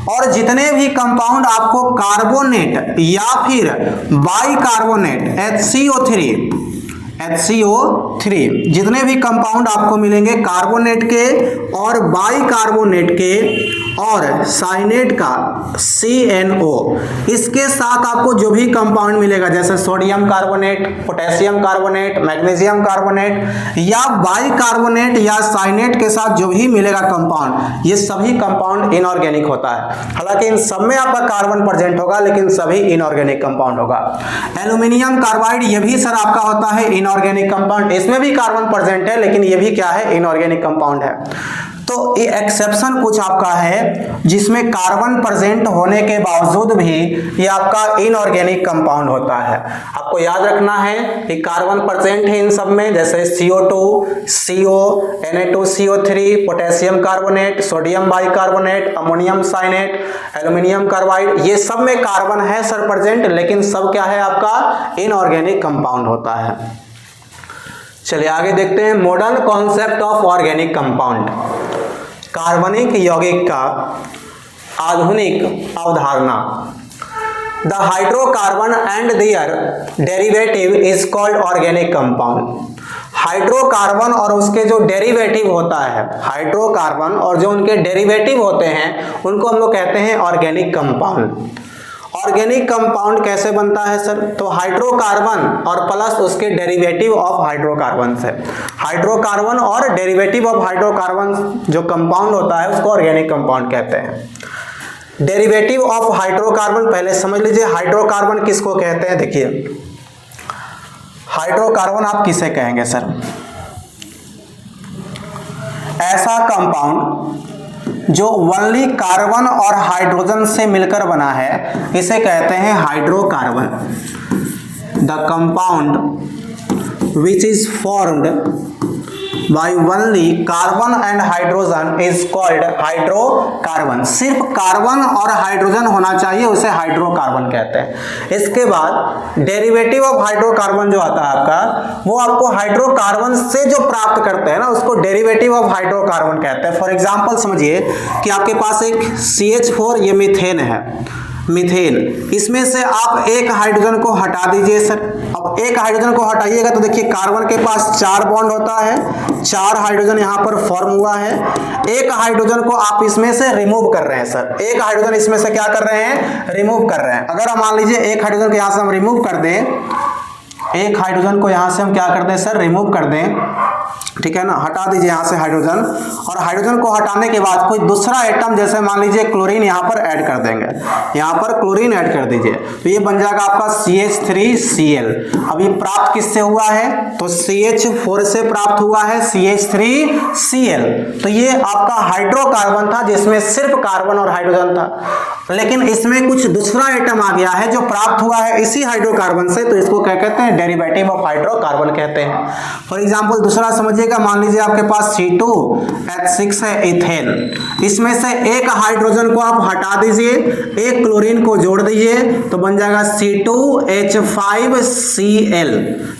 और जितने भी कंपाउंड आपको कार्बोनेट या फिर बाइकार्बोनेट HCO3 जितने भी कंपाउंड आपको मिलेंगे कार्बोनेट के और बाइकार्बोनेट के और साइनेट का CNO, इसके साथ आपको जो भी कंपाउंड मिलेगा जैसे sodium carbonate, potassium carbonate, magnesium carbonate या बाइकार्बोनेट या साइनेट के साथ जो भी मिलेगा कंपाउंड, ये सभी कंपाउंड इनऑर्गेनिक होता है। हालांकि इन सब में आपका कार्बन प्रेजेंट होगा लेकिन सभी इनऑर्गेनिक कंपाउंड होगा। एल्यूमिनियम कार्बाइड ये भी सर आपका होता है इनऑर्गेनिक कंपाउंड, इसमें भी कार्बन प्रेजेंट है लेकिन ये भी क्या है, इनऑर्गेनिक कंपाउंड है। तो ये एक्सेप्शन कुछ आपका है जिसमें कार्बन प्रेजेंट होने के बावजूद भी ये आपका इनऑर्गेनिक कंपाउंड होता है। आपको याद रखना है कि कार्बन प्रेजेंट है इन सब में, जैसे CO2, CO, Na2CO3, potassium carbonate, sodium bicarbonate, ammonium cyanate, aluminium carbide, ये सब में कार्बन है सर प्रेजेंट, लेकिन सब क्या है आपका इनऑर्गेनिक कंपाउंड होता है। चलिए आगे देखते हैं modern concept of organic compound, कार्बनिक यौगिक का आधुनिक अवधारणा। The hydrocarbon and their derivative is called organic compound. Hydrocarbon और उसके जो डेरिवेटिव होता है, हाइड्रोकार्बन और जो उनके डेरिवेटिव होते हैं उनको हम लोग कहते हैं ऑर्गेनिक कंपाउंड। ऑर्गेनिक कंपाउंड कैसे बनता है सर, तो हाइड्रोकार्बन और प्लस उसके डेरिवेटिव ऑफ हाइड्रोकार्बन से। हाइड्रोकार्बन और डेरिवेटिव ऑफ हाइड्रोकार्बन जो कंपाउंड होता है उसको ऑर्गेनिक कंपाउंड कहते हैं। डेरिवेटिव ऑफ हाइड्रोकार्बन पहले समझ लीजिए, हाइड्रोकार्बन किसको कहते हैं। देखिए हाइड्रोकार्बन आप किसे कहेंगे सर, ऐसा कंपाउंड जो ओनली कार्बन और हाइड्रोजन से मिलकर बना है इसे कहते हैं hydrocarbon. The compound which is formed by only carbon and hydrogen is called hydrocarbon. सिर्फ कार्बन और हाइड्रोजन होना चाहिए, उसे हाइड्रोकार्बन कहते हैं। इसके बाद डेरिवेटिव ऑफ हाइड्रोकार्बन जो आता है आपका, वो आपको हाइड्रोकार्बन से जो प्राप्त करते हैं ना उसको डेरिवेटिव ऑफ हाइड्रोकार्बन कहते हैं। फॉर एग्जांपल समझिए कि आपके पास एक CH4 ये मीथेन है, मीथेन, इसमें से आप एक हाइड्रोजन को हटा दीजिए सर। अब एक हाइड्रोजन को हटाइएगा तो देखिए कार्बन के पास 4 बॉन्ड होता है, 4 हाइड्रोजन यहाँ पर फॉर्म हुआ है। एक हाइड्रोजन को आप इसमें से रिमूव कर रहे हैं सर, एक हाइड्रोजन इसमें से क्या कर रहे हैं, रिमूव कर रहे हैं। अगर हम मान लीजिए एक हाइड्रोजन को यहाँ से हम रिमूव कर दें, एक हाइड्रोजन को यहाँ से हम क्या कर दें सर, रिमूव कर दें, ठीक है ना, हटा दीजिए यहाँ से हाइड्रोजन, और हाइड्रोजन को हटाने के बाद कोई दूसरा एटम जैसे मान लीजिए क्लोरीन यहाँ पर ऐड कर देंगे, यहाँ पर क्लोरीन ऐड कर दीजिए, तो ये बन जाएगा आपका CH3Cl। अब ये प्राप्त किससे हुआ है, तो CH4 से प्राप्त हुआ है CH3Cl। तो ये आपका हाइड्रोकार्बन था जिसमें सिर्फ कार्बन और हाइड्रोजन था, लेकिन इसमें कुछ दूसरा एटम आ गया है जो प्राप्त हुआ है इसी हाइड्रोकार्बन से, तो इसको क्या कहते हैं, डेरिवेटिव ऑफ हाइड्रोकार्बन कहते हैं। फॉर एग्जांपल दूसरा समझिएगा, मान लीजिए आपके पास C2H6 है इथेन, इसमें से एक हाइड्रोजन को आप हटा दीजिए, एक क्लोरीन को जोड़ दीजिए, तो बन जाएगा C2H5Cl।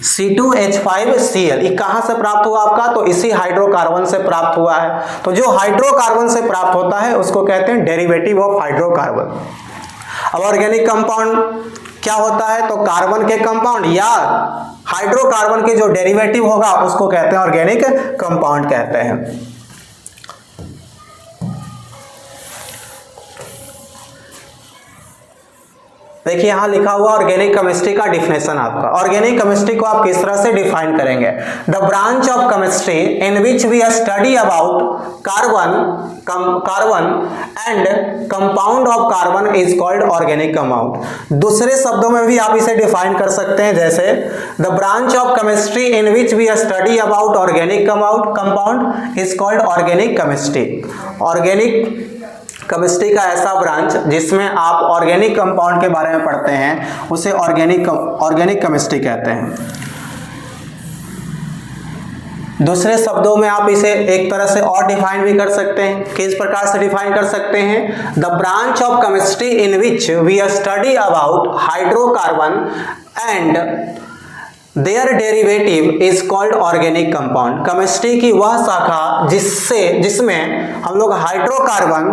C2H5Cl ये कहां से प्राप्त हुआ आपका, तो इसी हाइड्रोकार्बन से प्राप्त हुआ है। तो जो हाइड्रोकार्बन से प्राप्त होता है उसको कहते हैं डेरिवेटिव ऑफ हाइड्रोकार्बन। अब ऑर्गेनिक कंपाउंड क्या होता है, तो कार्बन के कंपाउंड या हाइड्रोकार्बन के जो डेरिवेटिव होगा उसको कहते हैं ऑर्गेनिक कंपाउंड कहते हैं। देखिए यहां लिखा हुआ ऑर्गेनिक केमिस्ट्री का डिफिनेशन आपका। ऑर्गेनिक केमिस्ट्री को आप किस तरह से डिफाइन करेंगे, the branch of chemistry in which we study about carbon and compound of carbon is called organic compound. दूसरे शब्दों में भी आप इसे डिफाइन कर सकते हैं, जैसे the branch of chemistry in which we study about organic compound is called organic chemistry. Organic chemistry का ऐसा ब्रांच जिसमें आप ऑर्गेनिक कंपाउंड के बारे में पढ़ते हैं उसे ऑर्गेनिक केमिस्ट्री कहते हैं। दूसरे शब्दों में आप इसे एक तरह से और डिफाइन भी कर सकते हैं, किस प्रकार से डिफाइन कर सकते हैं, the branch of chemistry in which we study about hydrocarbon and their derivative is called organic compound. Chemistry की वह शाखा जिसमें हम लोग हाइड्रोकार्बन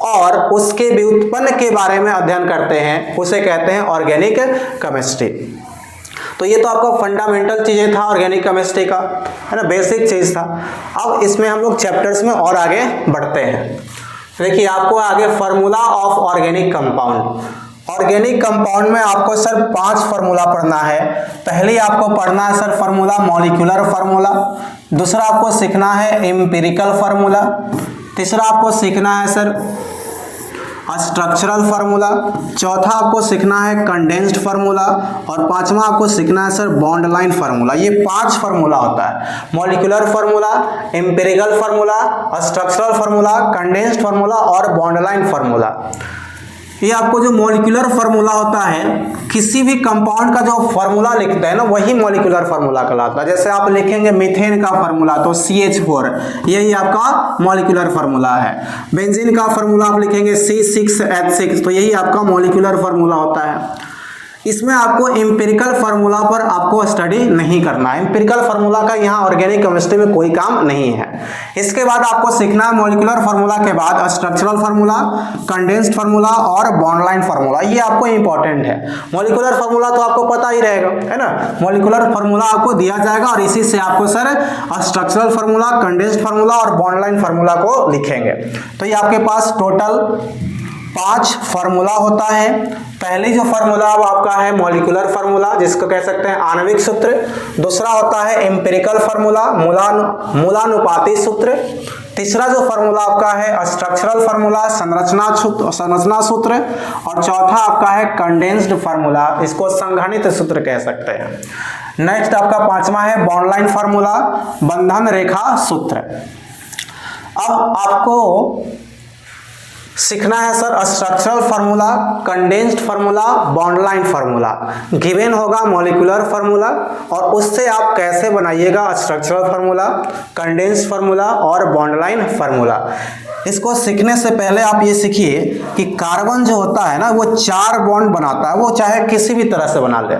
और उसके व्युत्पन्न के बारे में अध्ययन करते हैं उसे कहते हैं ऑर्गेनिक केमिस्ट्री। तो ये तो आपका फंडामेंटल चीजें था ऑर्गेनिक केमिस्ट्री का, है ना, बेसिक चीज था। अब इसमें हम लोग चैप्टर्स में और आगे बढ़ते हैं। देखिए आपको आगे formula of organic compound. Organic compound में आपको सर 5 फार्मूला पढ़ना है। पहले आपको पढ़ना है सर फार्मूला मॉलिक्यूलर फार्मूला, दूसरा आपको सीखना है एम्पिरिकल फार्मूला, तीसरा आपको सीखना है सर स्ट्रक्चरल फार्मूला, चौथा आपको सीखना है कंडेंस्ड फार्मूला, और पांचवा आपको सीखना है सर बॉन्ड लाइन फार्मूला। ये 5 फार्मूला होता है, molecular formula, empirical formula, structural formula, condensed formula और बॉन्ड लाइन फार्मूला। ये आपको जो मॉलिक्यूलर फार्मूला होता है, किसी भी कंपाउंड का जो फार्मूला लिखते हैं ना वही मॉलिक्यूलर फार्मूला कहलाता है। जैसे आप लिखेंगे मीथेन का फार्मूला तो CH4, यही आपका मॉलिक्यूलर फार्मूला है। बेंजीन का फार्मूला आप लिखेंगे C6H6, तो यही आपका मॉलिक्यूलर फार्मूला होता है। इसमें आपको एम्पिरिकल फार्मूला पर आपको स्टडी नहीं करना है, एम्पिरिकल फार्मूला का यहाँ ऑर्गेनिक केमिस्ट्री में कोई काम नहीं है। इसके बाद आपको सीखना है मॉलिक्यूलर फार्मूला के बाद स्ट्रक्चरल फार्मूला, कंडेंस्ड फार्मूला और बॉन्ड लाइन फार्मूला। ये आपको इंपॉर्टेंट है। मॉलिक्यूलर फार्मूला तो आपको पता ही रहेगा, है ना, मॉलिक्यूलर फार्मूला आपको दिया जाएगा और इसी से आपको sir structural formula, condensed formula और बॉन्ड लाइन फार्मूला को लिखेंगे। तो ये आपके पास टोटल 5 फार्मूला होता है। पहली जो फार्मूला आपका है मॉलिक्यूलर फार्मूला, जिसको कह सकते हैं आणविक सूत्र। दूसरा होता है एम्पिरिकल फार्मूला, मूलानुपाती सूत्र। तीसरा जो फार्मूला आपका है स्ट्रक्चरल फार्मूला, संरचना सूत्र। और चौथा आपका है कंडेंस्ड फार्मूला, इसको संघनित सूत्र कह सकते हैं। नेक्स्ट आपका 5वां है बॉन्ड लाइन फार्मूला, बंधन रेखा सूत्र। अब आपको सीखना है sir structural formula, condensed formula, bond line formula. Given होगा मॉलिक्यूलर फार्मूला और उससे आप कैसे बनाइएगा स्ट्रक्चरल फार्मूला, कंडेंस्ड फार्मूला और बॉन्ड लाइन फार्मूला। इसको सीखने से पहले आप ये सीखिए कि कार्बन जो होता है ना वो 4 बॉन्ड बनाता है, वो चाहे किसी भी तरह से बना ले।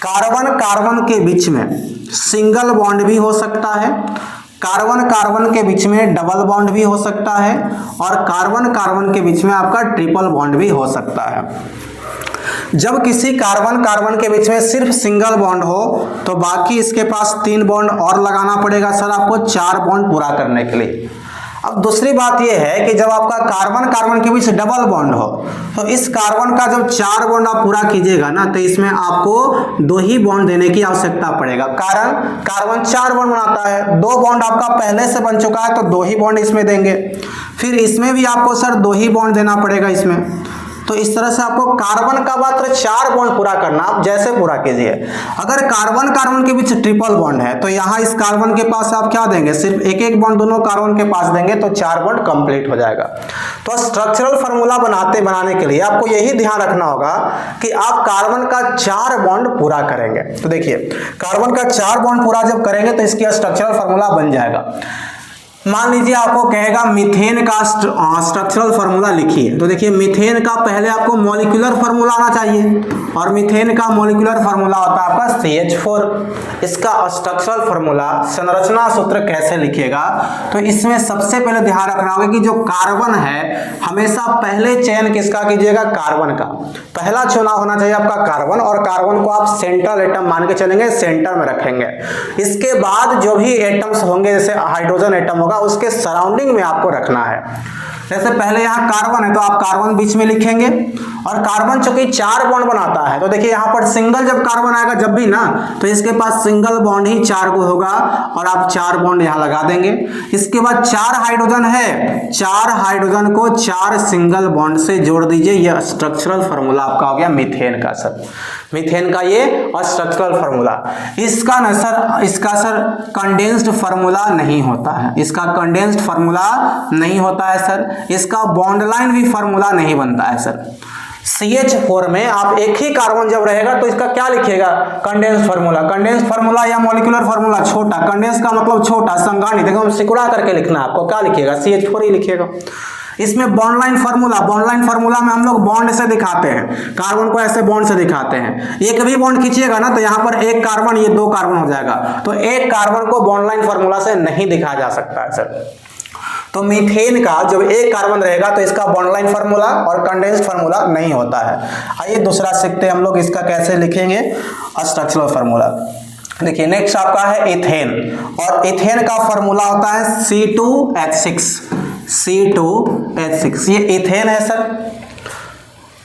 कार्बन के बीच में सिंगल बॉन्ड भी हो सकता है, कार्बन के बीच में डबल बॉन्ड भी हो सकता है और कार्बन के बीच में आपका ट्रिपल बॉन्ड भी हो सकता है। जब किसी कार्बन के बीच में सिर्फ सिंगल बॉन्ड हो तो बाकी इसके पास 3 बॉन्ड और लगाना पड़ेगा सर आपको 4 बॉन्ड पूरा करने के लिए। अब दूसरी बात यह है कि जब आपका कार्बन कार्बन के बीच डबल बॉन्ड हो तो इस कार्बन का जब 4 बॉन्ड आप पूरा कीजिएगा ना तो इसमें आपको 2 ही बॉन्ड देने की आवश्यकता पड़ेगा। कारण कार्बन 4 बॉन्ड बनाता है, 2 बॉन्ड आपका पहले से बन चुका है तो 2 ही बॉन्ड इसमें देंगे, फिर इसमें भी आपको सर 2 ही बॉन्ड देना पड़ेगा इसमें। तो इस तरह से आपको कार्बन का मात्र 4 बॉन्ड पूरा करना, आप जैसे पूरा कीजिए। अगर कार्बन कार्बन के बीच ट्रिपल बॉन्ड है तो यहाँ इस कार्बन के पास आप क्या देंगे, सिर्फ एक एक बॉन्ड दोनों कार्बन के पास देंगे तो 4 बॉन्ड कंप्लीट हो जाएगा। तो स्ट्रक्चरल फार्मूला बनाने के लिए आपको यही ध्यान रखना होगा कि आप कार्बन का 4 बॉन्ड पूरा करेंगे। तो देखिए कार्बन का 4 बॉन्ड पूरा जब करेंगे तो इसकी स्ट्रक्चरल फार्मूला बन जाएगा। मान लीजिए आपको कहेगा मीथेन का स्ट्रक्चरल फार्मूला लिखिए, तो देखिए मीथेन का पहले आपको मॉलिक्यूलर फार्मूला आना चाहिए और मीथेन का मॉलिक्यूलर फार्मूला होता है आपका CH4। इसका स्ट्रक्चरल फार्मूला संरचना सूत्र कैसे लिखिएगा, तो इसमें सबसे पहले ध्यान रखना होगा कि जो कार्बन है हमेशा पहले चयन किसका कीजिएगा, कार्बन का। पहला चुनाव होना चाहिए आपका कार्बन, और कार्बन को आप सेंट्रल एटम मान के चलेंगे, सेंटर में रखेंगे। इसके बाद जो भी एटम्स होंगे जैसे हाइड्रोजन एटम होगा उसके सराउंडिंग में आपको रखना है। जैसे पहले यहाँ कार्बन है तो आप कार्बन बीच में लिखेंगे, और कार्बन चूंकि 4 बॉन्ड बनाता है तो देखिए यहाँ पर सिंगल जब कार्बन आएगा जब भी ना तो इसके पास सिंगल बॉन्ड ही 4 को होगा और आप 4 बॉन्ड यहाँ लगा देंगे। इसके बाद 4 हाइड्रोजन है, 4 हाइड्रोजन को 4 सिंगल बॉन्ड से जोड़ दीजिए। यह स्ट्रक्चरल फार्मूला आपका हो गया मीथेन का सर, मीथेन का ये स्ट्रक्चरल फार्मूला। इसका सर कंडेंस्ड फार्मूला नहीं होता है, इसका कंडेंस्ड फार्मूला नहीं होता है सर। इसका बॉन्ड लाइन भी फार्मूला नहीं बनता है सर। CH4 में आप एक ही कार्बन जब रहेगा तो इसका क्या लिखिएगा, कंडेंस्ड फार्मूला। कंडेंस्ड फार्मूला या मॉलिक्यूलर फार्मूला छोटा, कंडेंस का मतलब छोटा, संघानित एकदम सिकुड़ा करके लिखना है आपको। क्या लिखिएगा, CH4 ही लिखिएगा। इसमें बॉन्ड लाइन फार्मूला में हम लोग बॉन्ड से दिखाते हैं, कार्बन को ऐसे बॉन्ड से दिखाते हैं। एक भी बॉन्ड खींचिएगा ना तो यहाँ पर एक कार्बन, ये 2 कार्बन हो जाएगा, तो एक कार्बन को बॉन्ड लाइन फार्मूला से नहीं दिखाया जा सकता है सर। तो मीथेन का जब एक कार्बन रहेगा तो इसका बॉन्ड लाइन फार्मूला और कंडेंस्ड फार्मूला नहीं होता है। आइए दूसरा सीखते हैं हम लोग, इसका कैसे लिखेंगे स्ट्रक्चरल फार्मूला। देखिए नेक्स्ट आपका है इथेन, और इथेन का फार्मूला होता है C2H6। C2H6 ये इथेन है सर।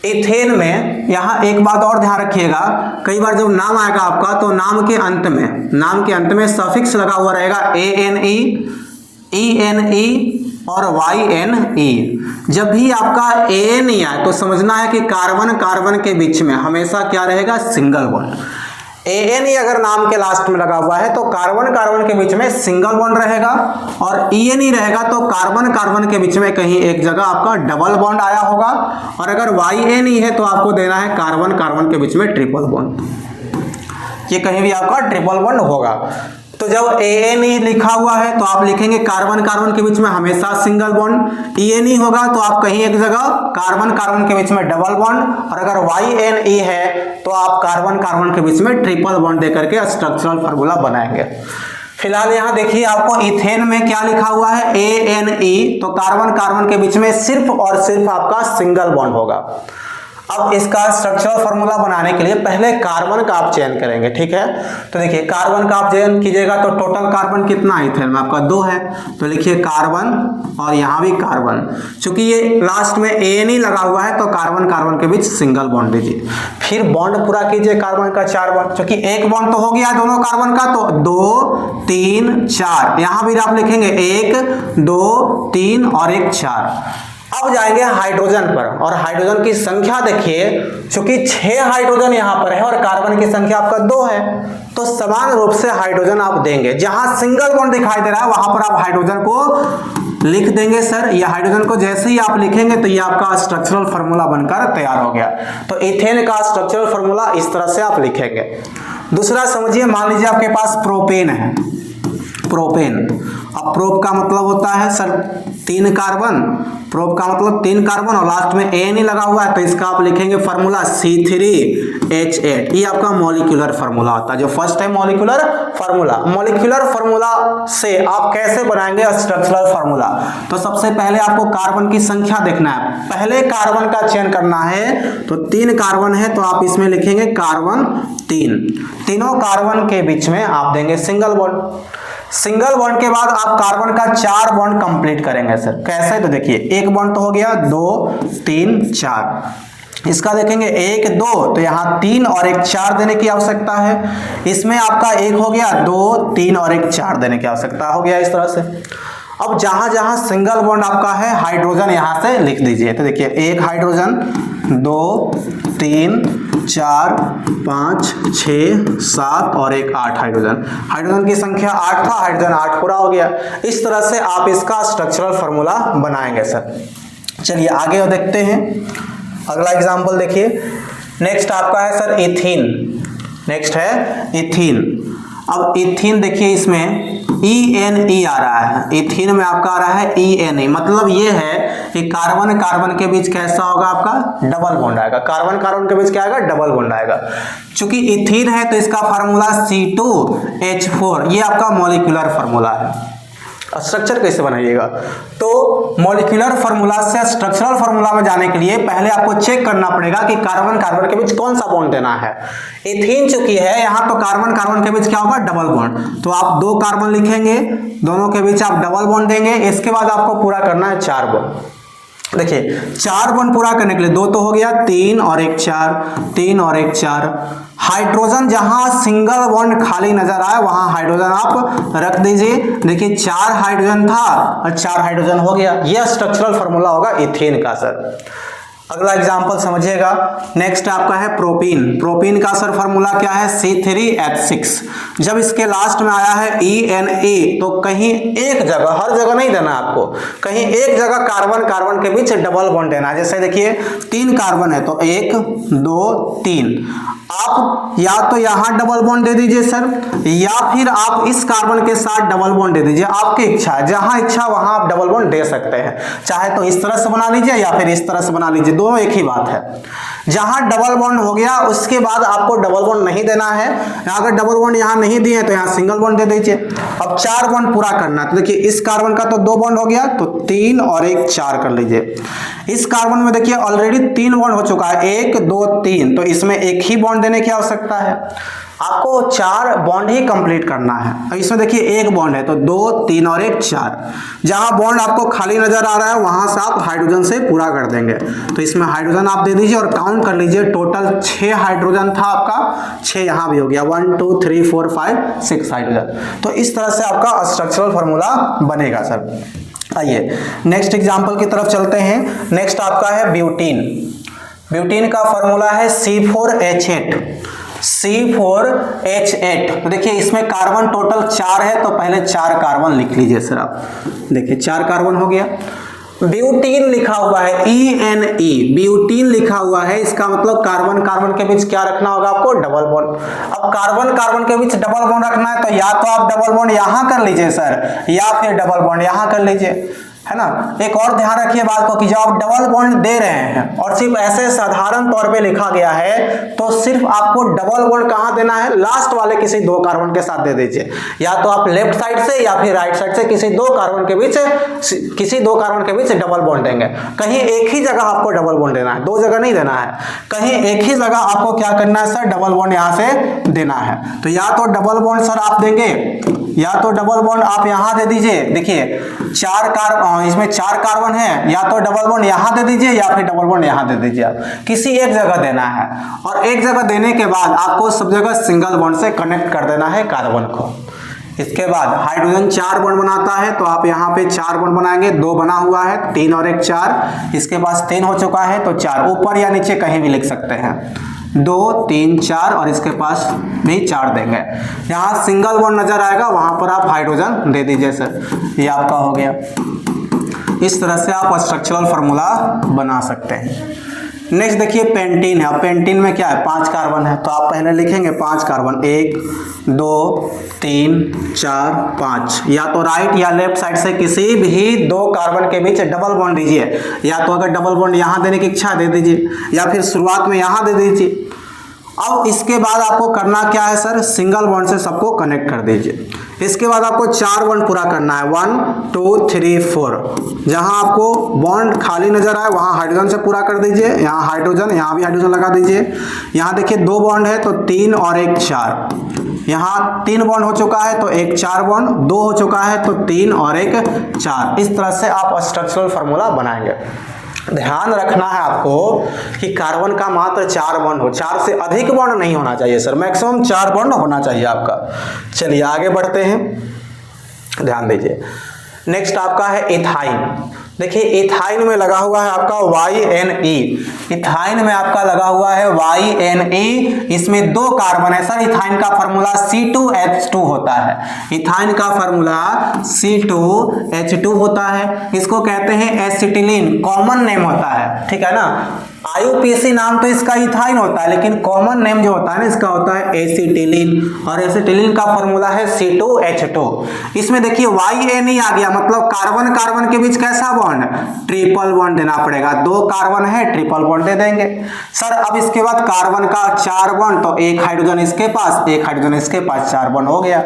इथेन में यहाँ एक बात और ध्यान रखिएगा, कई बार जब नाम आएगा आपका तो नाम के अंत में सफिक्स लगा हुआ रहेगा ANE, ENE और YNE। जब भी आपका ANE आए तो समझना है कि कार्बन कार्बन के बीच में हमेशा क्या रहेगा, सिंगल बॉन्ड। ANE अगर नाम के लास्ट में लगा हुआ है तो कार्बन कार्बन के बीच में सिंगल बॉन्ड रहेगा, और ENE रहेगा तो कार्बन कार्बन के बीच में कहीं एक जगह आपका डबल बॉन्ड आया होगा, और अगर YNE है तो आपको देना है कार्बन कार्बन के बीच में ट्रिपल बॉन्ड। ये कहीं भी आपका ट्रिपल बॉन्ड होगा। तो जब ANE लिखा हुआ है तो आप लिखेंगे कार्बन कार्बन के बीच में हमेशा सिंगल बॉन्ड। ENE होगा तो आप कहीं एक जगह कार्बन कार्बन के बीच में डबल बॉन्ड, और अगर YNE है तो आप कार्बन कार्बन के बीच में ट्रिपल बॉन्ड देकर के स्ट्रक्चरल फार्मूला बनाएंगे। फिलहाल यहाँ देखिए आपको इथेन में क्या लिखा हुआ है, ANE, तो कार्बन कार्बन के बीच में सिर्फ और सिर्फ आपका सिंगल बॉन्ड होगा। अब इसका स्ट्रक्चरल फार्मूला बनाने के लिए पहले कार्बन का आप चयन करेंगे, ठीक है। तो देखिए कार्बन का आप चयन कीजिएगा तो टोटल कार्बन कितना है इथेन में आपका 2 है, तो लिखिए कार्बन और यहाँ भी कार्बन। चूंकि ये लास्ट में ANE लगा हुआ है तो कार्बन कार्बन के बीच सिंगल बॉन्ड दीजिए, फिर बॉन्ड पूरा कीजिए कार्बन का 4 बॉन्ड। चूंकि एक बॉन्ड तो हो गया दोनों कार्बन का, तो 2 3 4 यहाँ भी आप लिखेंगे 1 2 3 और 1 4। अब जाएंगे हाइड्रोजन पर, और हाइड्रोजन की संख्या देखिए, चूंकि 6 हाइड्रोजन यहाँ पर है और कार्बन की संख्या आपका 2 है, तो समान रूप से हाइड्रोजन आप देंगे। जहां सिंगल बॉन्ड दिखाई दे रहा है वहां पर आप हाइड्रोजन को लिख देंगे सर। ये हाइड्रोजन को जैसे ही आप लिखेंगे तो ये आपका स्ट्रक्चरल फार्मूला बनकर तैयार हो गया। तो इथेन का स्ट्रक्चरल फार्मूला इस तरह से आप लिखेंगे। दूसरा समझिए, मान लीजिए आपके पास प्रोपेन है, प्रोपेन। अब प्रोप का मतलब होता है सर 3 कार्बन, प्रोप का मतलब 3 कार्बन और लास्ट में ANE लगा हुआ है, तो इसका आप लिखेंगे फार्मूला C3H8। ये आपका मॉलिक्यूलर फार्मूला होता है, जो फर्स्ट है मॉलिक्यूलर फार्मूला। मॉलिक्यूलर फार्मूला से आप कैसे बनाएंगे स्ट्रक्चरल फार्मूला, तो सबसे पहले आपको कार्बन की संख्या देखना है। पहले कार्बन का चयन करना है, तो 3 कार्बन है तो आप इसमें लिखेंगे कार्बन 3। तीनों कार्बन के बीच में आप देंगे सिंगल बॉन्ड। सिंगल बॉन्ड के बाद आप कार्बन का 4 बॉन्ड कंप्लीट करेंगे सर। कैसे? तो देखिए एक बॉन्ड तो हो गया, 2 3 4। इसका देखेंगे 1 2, तो यहाँ 3 और 1 4 देने की आवश्यकता है। इसमें आपका 1 हो गया, 2 3 और 1 4 देने की आवश्यकता हो गया इस तरह से। अब जहां जहां सिंगल बॉन्ड आपका है, हाइड्रोजन यहां से लिख दीजिए। तो देखिए 1 हाइड्रोजन, 2 3 4 5 6 7 और 1 8 हाइड्रोजन। हाइड्रोजन की संख्या 8 था, हाइड्रोजन 8 पूरा हो गया। इस तरह से आप इसका स्ट्रक्चरल फॉर्मूला बनाएंगे सर। चलिए आगे देखते हैं, अगला एग्जांपल देखिए। नेक्स्ट आपका है सर इथीन। नेक्स्ट है इथीन। अब इथीन देखिए, इसमें ENE आ रहा है। इथीन में आपका आ रहा है ENE, मतलब ये है कि कार्बन कार्बन के बीच कैसा होगा, आपका डबल बॉन्ड आएगा। कार्बन कार्बन के बीच क्या आएगा, डबल बॉन्ड आएगा। चूंकि इथीन है तो इसका फार्मूला C2H4, ये आपका मॉलिक्यूलर फार्मूला है। स्ट्रक्चर कैसे बनाइएगा, तो मॉलिक्यूलर फार्मूला से स्ट्रक्चरल फार्मूला में जाने के लिए पहले आपको चेक करना पड़ेगा कि कार्बन कार्बन के बीच कौन सा बॉन्ड देना है। इथीन चूंकि है यहाँ, तो कार्बन कार्बन के बीच क्या होगा, डबल बॉन्ड। तो आप 2 कार्बन लिखेंगे, दोनों के बीच आप डबल बॉन्ड देंगे। इसके बाद आपको पूरा करना है 4 बॉन्ड। देखिए 4 बॉन्ड पूरा करने के लिए 2 तो हो गया, 3 और 1 4, 3 और 1 4। हाइड्रोजन जहां सिंगल बॉन्ड खाली नजर आए वहां हाइड्रोजन आप रख दीजिए। देखिए 4 हाइड्रोजन था और 4 हाइड्रोजन हो गया। यह स्ट्रक्चरल फार्मूला होगा इथेन का सर। अगला एग्जांपल समझिएगा। नेक्स्ट आपका है प्रोपीन। प्रोपीन का सर फार्मूला क्या है, C3H6। जब इसके लास्ट में आया है ENA, तो कहीं एक जगह, हर जगह नहीं देना आपको, कहीं एक जगह कार्बन कार्बन के बीच डबल बॉन्ड देना है। जैसे देखिए 3 कार्बन है तो 1 2 3, आप या तो यहां डबल बॉन्ड दे दीजिए सर, या फिर आप इस कार्बन के साथ डबल बॉन्ड दे दीजिए। आपकी इच्छा है, जहां इच्छा वहां आप डबल बॉन्ड दे सकते हैं। चाहे तो इस तरह से बना लीजिए या फिर इस तरह से बना लीजिए, दोनों एक ही बात है। जहां डबल बॉन्ड हो गया उसके बाद आपको डबल बॉन्ड नहीं देना है। अगर डबल बॉन्ड यहां नहीं दिए तो यहां सिंगल बॉन्ड दे दीजिए। अब 4 बॉन्ड पूरा करना है, तो देखिए इस कार्बन का तो 2 बॉन्ड हो गया, तो 3 और 1 4 कर लीजिए। इस कार्बन में देखिए ऑलरेडी 3 बॉन्ड हो चुका है, 1 2 3, तो इसमें एक ही बॉन्ड देने की आवश्यकता है। आपको 4 बॉन्ड ही कंप्लीट करना है। इसमें देखिए 1 बॉन्ड है तो 2 3 और 1 4। जहां बॉन्ड आपको खाली नजर आ रहा है वहां से आप हाइड्रोजन से पूरा कर देंगे। तो इसमें हाइड्रोजन आप दे दीजिए और काउंट कर लीजिए। टोटल 6 हाइड्रोजन था आपका, 6 यहां भी हो गया, 1 2 3 4 5 6 हाइड्रोजन। तो इस तरह से आपका स्ट्रक्चरल फार्मूला बनेगा सर। आइए नेक्स्ट एग्जांपल की तरफ चलते हैं। नेक्स्ट आपका है ब्यूटीन। ब्यूटीन का फार्मूला है C4H8। C4H8। तो देखिए इसमें कार्बन टोटल 4 है, तो पहले 4 कार्बन लिख लीजिए सर आप। देखिए 4 कार्बन हो गया। ब्यूटीन लिखा हुआ है ENE, ब्यूटीन लिखा हुआ है, इसका मतलब कार्बन कार्बन के बीच क्या रखना होगा आपको, डबल बॉन्ड। अब कार्बन कार्बन के बीच डबल बॉन्ड रखना है तो या तो आप डबल बॉन्ड यहां कर लीजिए सर, या फिर डबल बॉन्ड यहां कर लीजिए, है ना। एक और ध्यान रखिए बात को कि जब आप डबल बॉन्ड दे रहे हैं और सिर्फ ऐसे साधारण तौर पे लिखा गया है, तो सिर्फ आपको डबल बॉन्ड कहां देना है, लास्ट वाले किसी 2 कार्बन के साथ दे दीजिए। या तो आप लेफ्ट साइड से या फिर राइट साइड से किसी 2 कार्बन के बीच डबल बॉन्ड देंगे। कहीं एक ही जगह आपको डबल बॉन्ड देना है, 2 जगह नहीं देना है। कहीं एक ही जगह आपको क्या करना है सर, डबल बॉन्ड यहां से देना है। तो या तो डबल बॉन्ड सर आप देंगे, या तो डबल बॉन्ड आप यहां दे दीजिए। देखिए 4 कार्बन, इसमें 4 कार्बन है, या तो डबल बॉन्ड यहां दे दीजिए या फिर डबल बॉन्ड यहां दे दीजिए। आप किसी एक जगह देना है, और एक जगह देने के बाद आपको सब जगह सिंगल बॉन्ड से कनेक्ट कर देना है कार्बन को। इसके बाद हाइड्रोजन 4 बॉन्ड बनाता है, तो आप यहाँ पे 4 बॉन्ड बनाएंगे। 2 बना हुआ है, 3 और 1 4। इसके पास 3 हो चुका है तो 4, ऊपर या नीचे कहीं भी लिख सकते हैं। 2 3 4 और इसके पास भी 4 देंगे। यहाँ सिंगल बॉन्ड नजर आएगा वहां पर आप हाइड्रोजन दे दीजिए सर, ये आपका हो गया। इस तरह से आप स्ट्रक्चरल फार्मूला बना सकते हैं। नेक्स्ट देखिए पेंटीन है। अब पेंटीन में क्या है, 5 कार्बन है, तो आप पहले लिखेंगे 5 कार्बन, 1 2 3 4 5। या तो राइट या लेफ्ट साइड से किसी भी 2 कार्बन के बीच डबल बॉन्ड दीजिए। या तो अगर डबल बॉन्ड यहां देने की इच्छा दे दीजिए, या फिर शुरुआत में यहां दे दीजिए। अब इसके बाद आपको करना क्या है सर, सिंगल बॉन्ड से सबको कनेक्ट कर दीजिए। इसके बाद आपको 4 बॉन्ड पूरा करना है, 1 2 3 4। जहां आपको बॉन्ड खाली नजर आए वहां हाइड्रोजन से पूरा कर दीजिए। यहाँ हाइड्रोजन, यहाँ भी हाइड्रोजन लगा दीजिए। यहाँ देखिए 2 बॉन्ड है तो 3 और 1 4। यहाँ 3 बॉन्ड हो चुका है तो एक 4 बॉन्ड, 2 हो चुका है तो 3 और एक 4। इस तरह से आप स्ट्रक्चरल फार्मूला बनाएंगे। ध्यान रखना है आपको कि कार्बन का मात्र 4 बॉन्ड हो, 4 से अधिक बॉन्ड नहीं होना चाहिए सर, मैक्सिमम 4 बॉन्ड होना चाहिए आपका। चलिए आगे बढ़ते हैं, ध्यान दीजिए। नेक्स्ट आपका है इथाइन। देखिए इथाइन में लगा हुआ है आपका YNE, इथाइन में आपका लगा हुआ है YNE, इसमें 2 कार्बन है सर। इथाइन का फार्मूला C2H2 होता है, इथाइन का फार्मूला C2H2 होता है। इसको कहते हैं एसिटिलीन, कॉमन नेम होता है, ठीक है ना। IUPAC नाम तो इसका इथाइन होता है, लेकिन कॉमन नेम जो होता है ना इसका होता है एसिटिलीन, और एसिटिलीन का फार्मूला है C2H2। इसमें देखिए YNE आ गया, मतलब कार्बन कार्बन के बीच कैसा बॉन्ड, ट्रिपल बॉन्ड देना पड़ेगा। 2 कार्बन है, ट्रिपल बॉन्ड दे देंगे सर। अब इसके बाद कार्बन का 4 बॉन्ड, तो 1 हाइड्रोजन इसके पास, 1 हाइड्रोजन इसके पास, 4 बॉन्ड हो गया।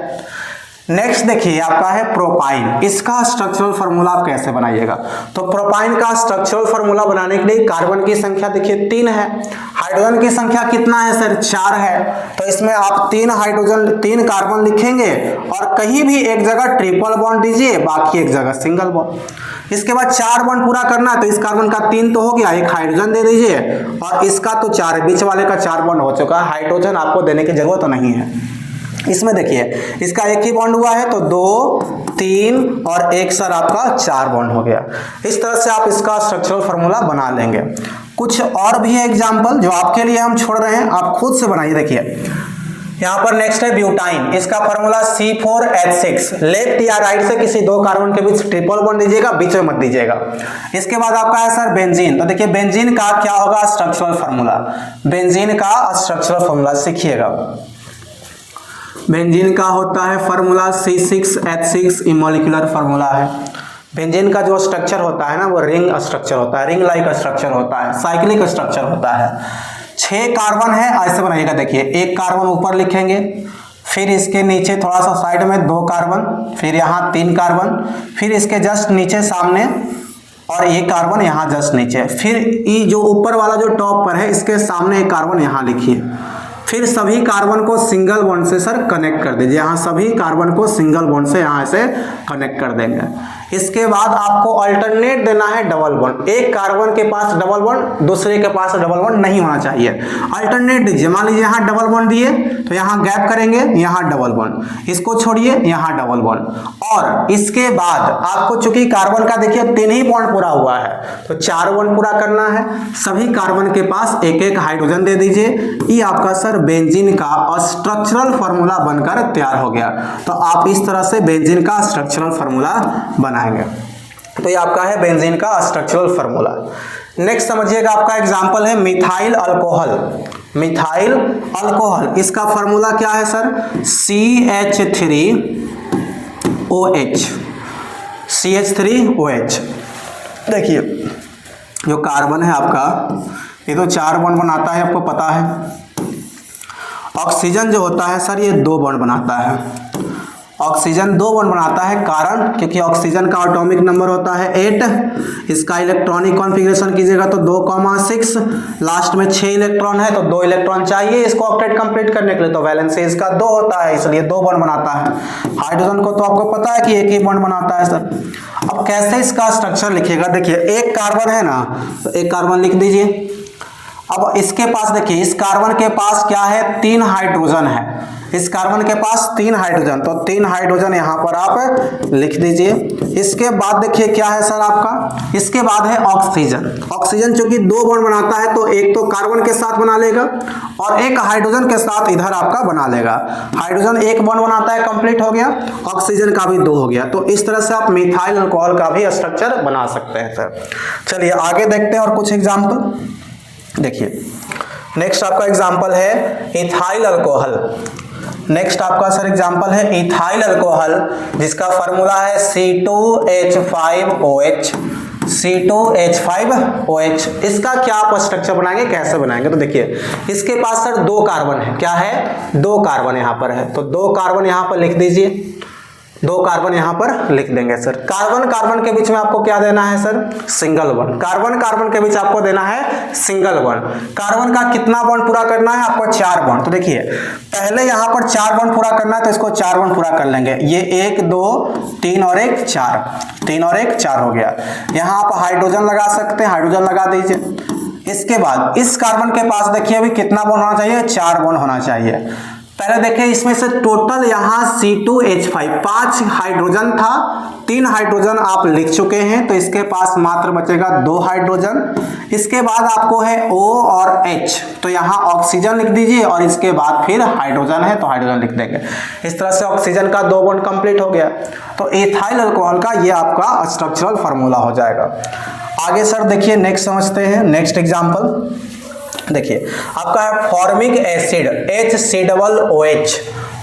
नेक्स्ट देखिए आपका है प्रोपाइन। इसका स्ट्रक्चरल फार्मूला आप कैसे बनाइएगा, तो प्रोपाइन का स्ट्रक्चरल फार्मूला बनाने के लिए कार्बन की संख्या देखिए 3 है, हाइड्रोजन की संख्या कितना है सर, 4 है। तो इसमें आप 3 हाइड्रोजन 3 कार्बन लिखेंगे और कहीं भी एक जगह ट्रिपल बॉन्ड दीजिए, बाकी एक जगह सिंगल बॉन्ड। इसके बाद 4 बॉन्ड पूरा करना है, तो इस कार्बन का 3 तो हो गया, 1 हाइड्रोजन दे दीजिए, और इसका तो 4 है, बीच वाले का 4 बॉन्ड हो चुका है, हाइड्रोजन आपको देने की जरूरत नहीं है। इसमें देखिए इसका 1 ही बॉन्ड हुआ है, तो 2 3 और 1 सर आपका 4 बॉन्ड हो गया। इस तरह से आप इसका स्ट्रक्चरल फार्मूला बना लेंगे। कुछ और भी है एग्जाम्पल जो आपके लिए हम छोड़ रहे हैं, आप खुद से बनाइए। देखिए यहाँ पर नेक्स्ट है ब्यूटाइन। इसका फार्मूला C4H6। लेफ्ट या राइट से किसी 2 कार्बन के बीच ट्रिपल बॉन्ड दीजिएगा, बीच में मत दीजिएगा। इसके बाद आपका है सर बेंजीन। तो देखिए बेंजीन का क्या होगा स्ट्रक्चरल फार्मूला, बेंजीन का स्ट्रक्चरल फार्मूला सीखिएगा। बेंजीन का होता है फार्मूला C6H6, इमोलिकुलर फार्मूला है। बेंजीन का जो स्ट्रक्चर होता है ना वो रिंग स्ट्रक्चर होता है, रिंग लाइक स्ट्रक्चर होता है, साइक्लिक स्ट्रक्चर होता है। 6 कार्बन है, ऐसे बनाइएगा। देखिए 1 कार्बन ऊपर लिखेंगे, फिर इसके नीचे थोड़ा सा साइड में 2 कार्बन, फिर यहाँ 3 कार्बन, फिर इसके जस्ट नीचे सामने और ये कार्बन यहाँ जस्ट नीचे, फिर ये जो ऊपर वाला जो टॉप पर है इसके सामने 1 कार्बन यहाँ लिखिए। फिर सभी कार्बन को सिंगल बॉन्ड से सर कनेक्ट कर दीजिए, यहाँ सभी कार्बन को सिंगल बॉन्ड से यहाँ से कनेक्ट कर देंगे। इसके बाद आपको अल्टरनेट देना है डबल बॉन्ड। एक कार्बन के पास डबल बॉन्ड, दूसरे के पास डबल बॉन्ड नहीं होना चाहिए, अल्टरनेट दीजिए। मान लीजिए यहाँ डबल बॉन्ड दिए तो यहाँ गैप करेंगे, यहाँ डबल बॉन्ड, इसको छोड़िए, यहाँ डबल बॉन्ड। और इसके बाद आपको चूंकि कार्बन का देखिए 3 ही बॉन्ड पूरा हुआ है तो 4 बॉन्ड पूरा करना है। सभी कार्बन के पास 1-1 हाइड्रोजन दे दीजिए। ये आपका सर बेंजीन का स्ट्रक्चरल फार्मूला बनकर तैयार हो गया। तो आप इस तरह से बेंजीन का स्ट्रक्चरल फार्मूला बनाएंगे। तो ये आपका है बेंजीन का स्ट्रक्चरल फार्मूला। नेक्स्ट समझिएगा, आपका एग्जांपल है मिथाइल अल्कोहल। मिथाइल अल्कोहल, इसका फार्मूला क्या है सर, CH3OH, CH3OH। देखिए जो कार्बन है आपका ये तो 4 बॉन्ड बनाता है, आपको पता है। ऑक्सीजन जो होता है सर ये 2 बॉन्ड बनाता है। ऑक्सीजन 2 बॉन्ड बनाता है, कारण क्योंकि ऑक्सीजन का एटॉमिक नंबर होता है 8। इसका इलेक्ट्रॉनिक कॉन्फ़िगरेशन कीजिएगा तो 2,6, लास्ट में 6 इलेक्ट्रॉन है तो 2 इलेक्ट्रॉन चाहिए इसको ऑक्टेट कंप्लीट करने के लिए, तो वैलेंसी इसका 2 होता है, इसलिए 2 बॉन्ड बनाता है। हाइड्रोजन को तो आपको पता है कि 1 ही बॉन्ड बनाता है सर। अब कैसे इसका स्ट्रक्चर लिखिएगा, देखिए 1 कार्बन है ना तो 1 कार्बन लिख दीजिए। अब इसके पास देखिए इस कार्बन के पास क्या है, 3 हाइड्रोजन है। इस कार्बन के पास 3 हाइड्रोजन, तो 3 हाइड्रोजन यहाँ पर आप लिख दीजिए। इसके बाद देखिए क्या है सर आपका, इसके बाद है ऑक्सीजन। ऑक्सीजन चूंकि 2 बॉन्ड बनाता है तो एक तो कार्बन के साथ बना लेगा और एक हाइड्रोजन के साथ इधर आपका बना लेगा। हाइड्रोजन 1 बॉन्ड बनाता है, कंप्लीट हो गया, ऑक्सीजन का भी 2 हो गया। तो इस तरह से आप मिथाइल अल्कोहल का भी स्ट्रक्चर बना सकते हैं सर। चलिए आगे देखते हैं और कुछ एग्जाम्पल। देखिए नेक्स्ट आपका एग्जाम्पल है इथाइल अल्कोहल। नेक्स्ट आपका सर एग्जाम्पल है इथाइल अल्कोहल, जिसका फार्मूला है C2H5OH, C2H5OH। इसका क्या आप स्ट्रक्चर बनाएंगे, कैसे बनाएंगे, तो देखिए इसके पास सर 2 कार्बन है, क्या है 2 कार्बन यहाँ पर है, तो 2 कार्बन यहाँ पर लिख दीजिए। 2 कार्बन यहां पर लिख देंगे सर। कार्बन कार्बन के बीच में आपको क्या देना है sir, single bond. Carbon carbon के बीच आपको देना है सिंगल बॉन्ड। कार्बन का कितना बॉन्ड पूरा करना है आपको, 4 बॉन्ड। तो देखिए पहले यहां पर 4 बॉन्ड पूरा करना है तो इसको 4 बॉन्ड पूरा कर लेंगे। ये 1 2 3 और 1 4, 3 और 1 4 हो गया। यहां आप हाइड्रोजन लगा सकते हैं, हाइड्रोजन लगा दीजिए। इसके बाद इस कार्बन के पास देखिए अभी कितना बॉन्ड होना चाहिए, 4 बॉन्ड होना चाहिए। पहले देखिए इसमें से टोटल यहाँ C2H5 5 हाइड्रोजन था, 3 हाइड्रोजन आप लिख चुके हैं तो इसके पास मात्र बचेगा 2 हाइड्रोजन। इसके बाद आपको है O और H, तो यहाँ ऑक्सीजन लिख दीजिए और इसके बाद फिर हाइड्रोजन है तो हाइड्रोजन लिख देंगे। इस तरह से ऑक्सीजन का 2 बॉन्ड कंप्लीट हो गया। तो एथाइल अल्कोहल का ये आपका स्ट्रक्चरल फार्मूला हो जाएगा। आगे सर देखिए नेक्स्ट समझते हैं, नेक्स्ट एग्जाम्पल देखिए आपका है formic acid HCOOH,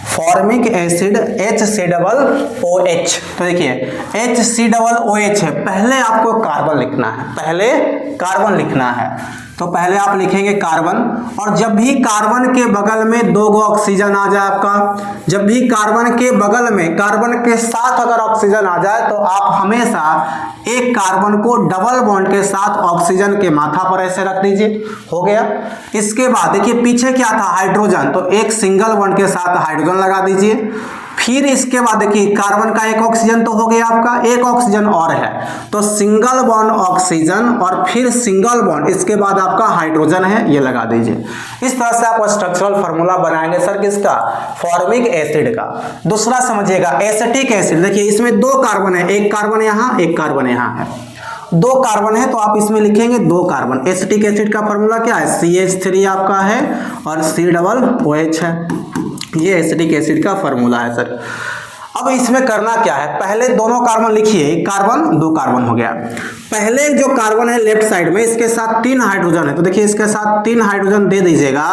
formic acid HCOOH। तो देखिए HCOOH है, पहले आपको कार्बन लिखना है, पहले कार्बन लिखना है। तो पहले आप लिखेंगे कार्बन, और जब भी कार्बन के बगल में 2 गो ऑक्सीजन आ जाए आपका, जब भी कार्बन के बगल में कार्बन के साथ अगर ऑक्सीजन आ जाए तो आप हमेशा एक कार्बन को डबल बॉन्ड के साथ ऑक्सीजन के माथा पर ऐसे रख दीजिए, हो गया। इसके बाद देखिए पीछे क्या था, हाइड्रोजन, तो एक सिंगल बॉन्ड के साथ हाइड्रोजन लगा दीजिए। फिर इसके बाद देखिए कार्बन का 1 ऑक्सीजन तो हो गया आपका, 1 ऑक्सीजन और है तो सिंगल बॉन्ड ऑक्सीजन और फिर सिंगल बॉन्ड, इसके बाद आपका हाइड्रोजन है, ये लगा दीजिए। इस तरह से आप स्ट्रक्चरल फार्मूला बनाएंगे सर किसका, फॉर्मिक एसिड का। दूसरा समझिएगा एसिटिक एसिड, देखिए इसमें 2 कार्बन है, 1 कार्बन यहाँ 1 कार्बन यहाँ है, 2 कार्बन है तो आप इसमें लिखेंगे 2 कार्बन। एसिटिक एसिड का फार्मूला क्या है, CH3 आपका है और COOH है, ये एसिटिक एसिड का फार्मूला है सर। अब इसमें करना क्या है, पहले दोनों कार्बन लिखिए, 1 कार्बन 2 कार्बन हो गया। पहले जो कार्बन है लेफ्ट साइड में, इसके साथ 3 हाइड्रोजन है तो देखिए इसके साथ 3 हाइड्रोजन दे दीजिएगा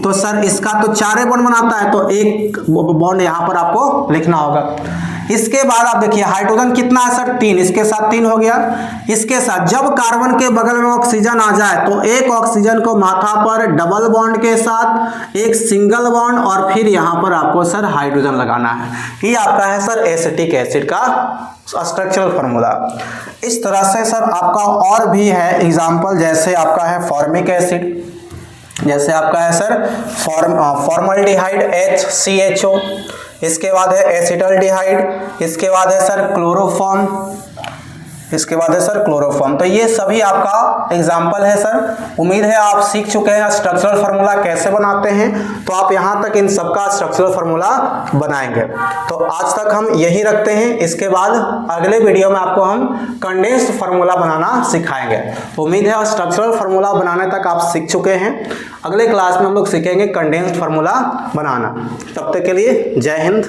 तो सर इसका तो 4 बॉन्ड बनाता है तो 1 बॉन्ड यहां पर आपको लिखना होगा। इसके बाद आप देखिए हाइड्रोजन कितना है सर, 3, इसके साथ 3 हो गया। इसके साथ जब कार्बन के बगल में ऑक्सीजन आ जाए तो 1 ऑक्सीजन को माथा पर डबल बॉन्ड के साथ 1 सिंगल बॉन्ड और फिर यहां पर आपको सर हाइड्रोजन लगाना है। ये आपका है सर एसिटिक एसिड का स्ट्रक्चरल फार्मूला। इस तरह से सर आपका और भी है एग्जाम्पल, जैसे आपका है फॉर्मिक एसिड, जैसे आपका है सर फॉर्मल्डिहाइड HCHO, इसके बाद है एसिटल्डिहाइड, इसके बाद है सर क्लोरोफॉर्म, इसके बाद है सर क्लोरोफॉर्म। तो ये सभी आपका एग्जाम्पल है सर। उम्मीद है आप सीख चुके हैं स्ट्रक्चरल फार्मूला कैसे बनाते हैं, तो आप यहां तक इन सबका स्ट्रक्चरल फार्मूला बनाएंगे। तो आज तक हम यही रखते हैं, इसके बाद अगले वीडियो में आपको हम कंडेंस्ड फार्मूला बनाना सिखाएंगे। उम्मीद है स्ट्रक्चरल फार्मूला बनाने तक आप सीख चुके हैं। अगले क्लास में हम लोग सीखेंगे कंडेंस्ड फार्मूला बनाना। तब तक के लिए जय हिंद।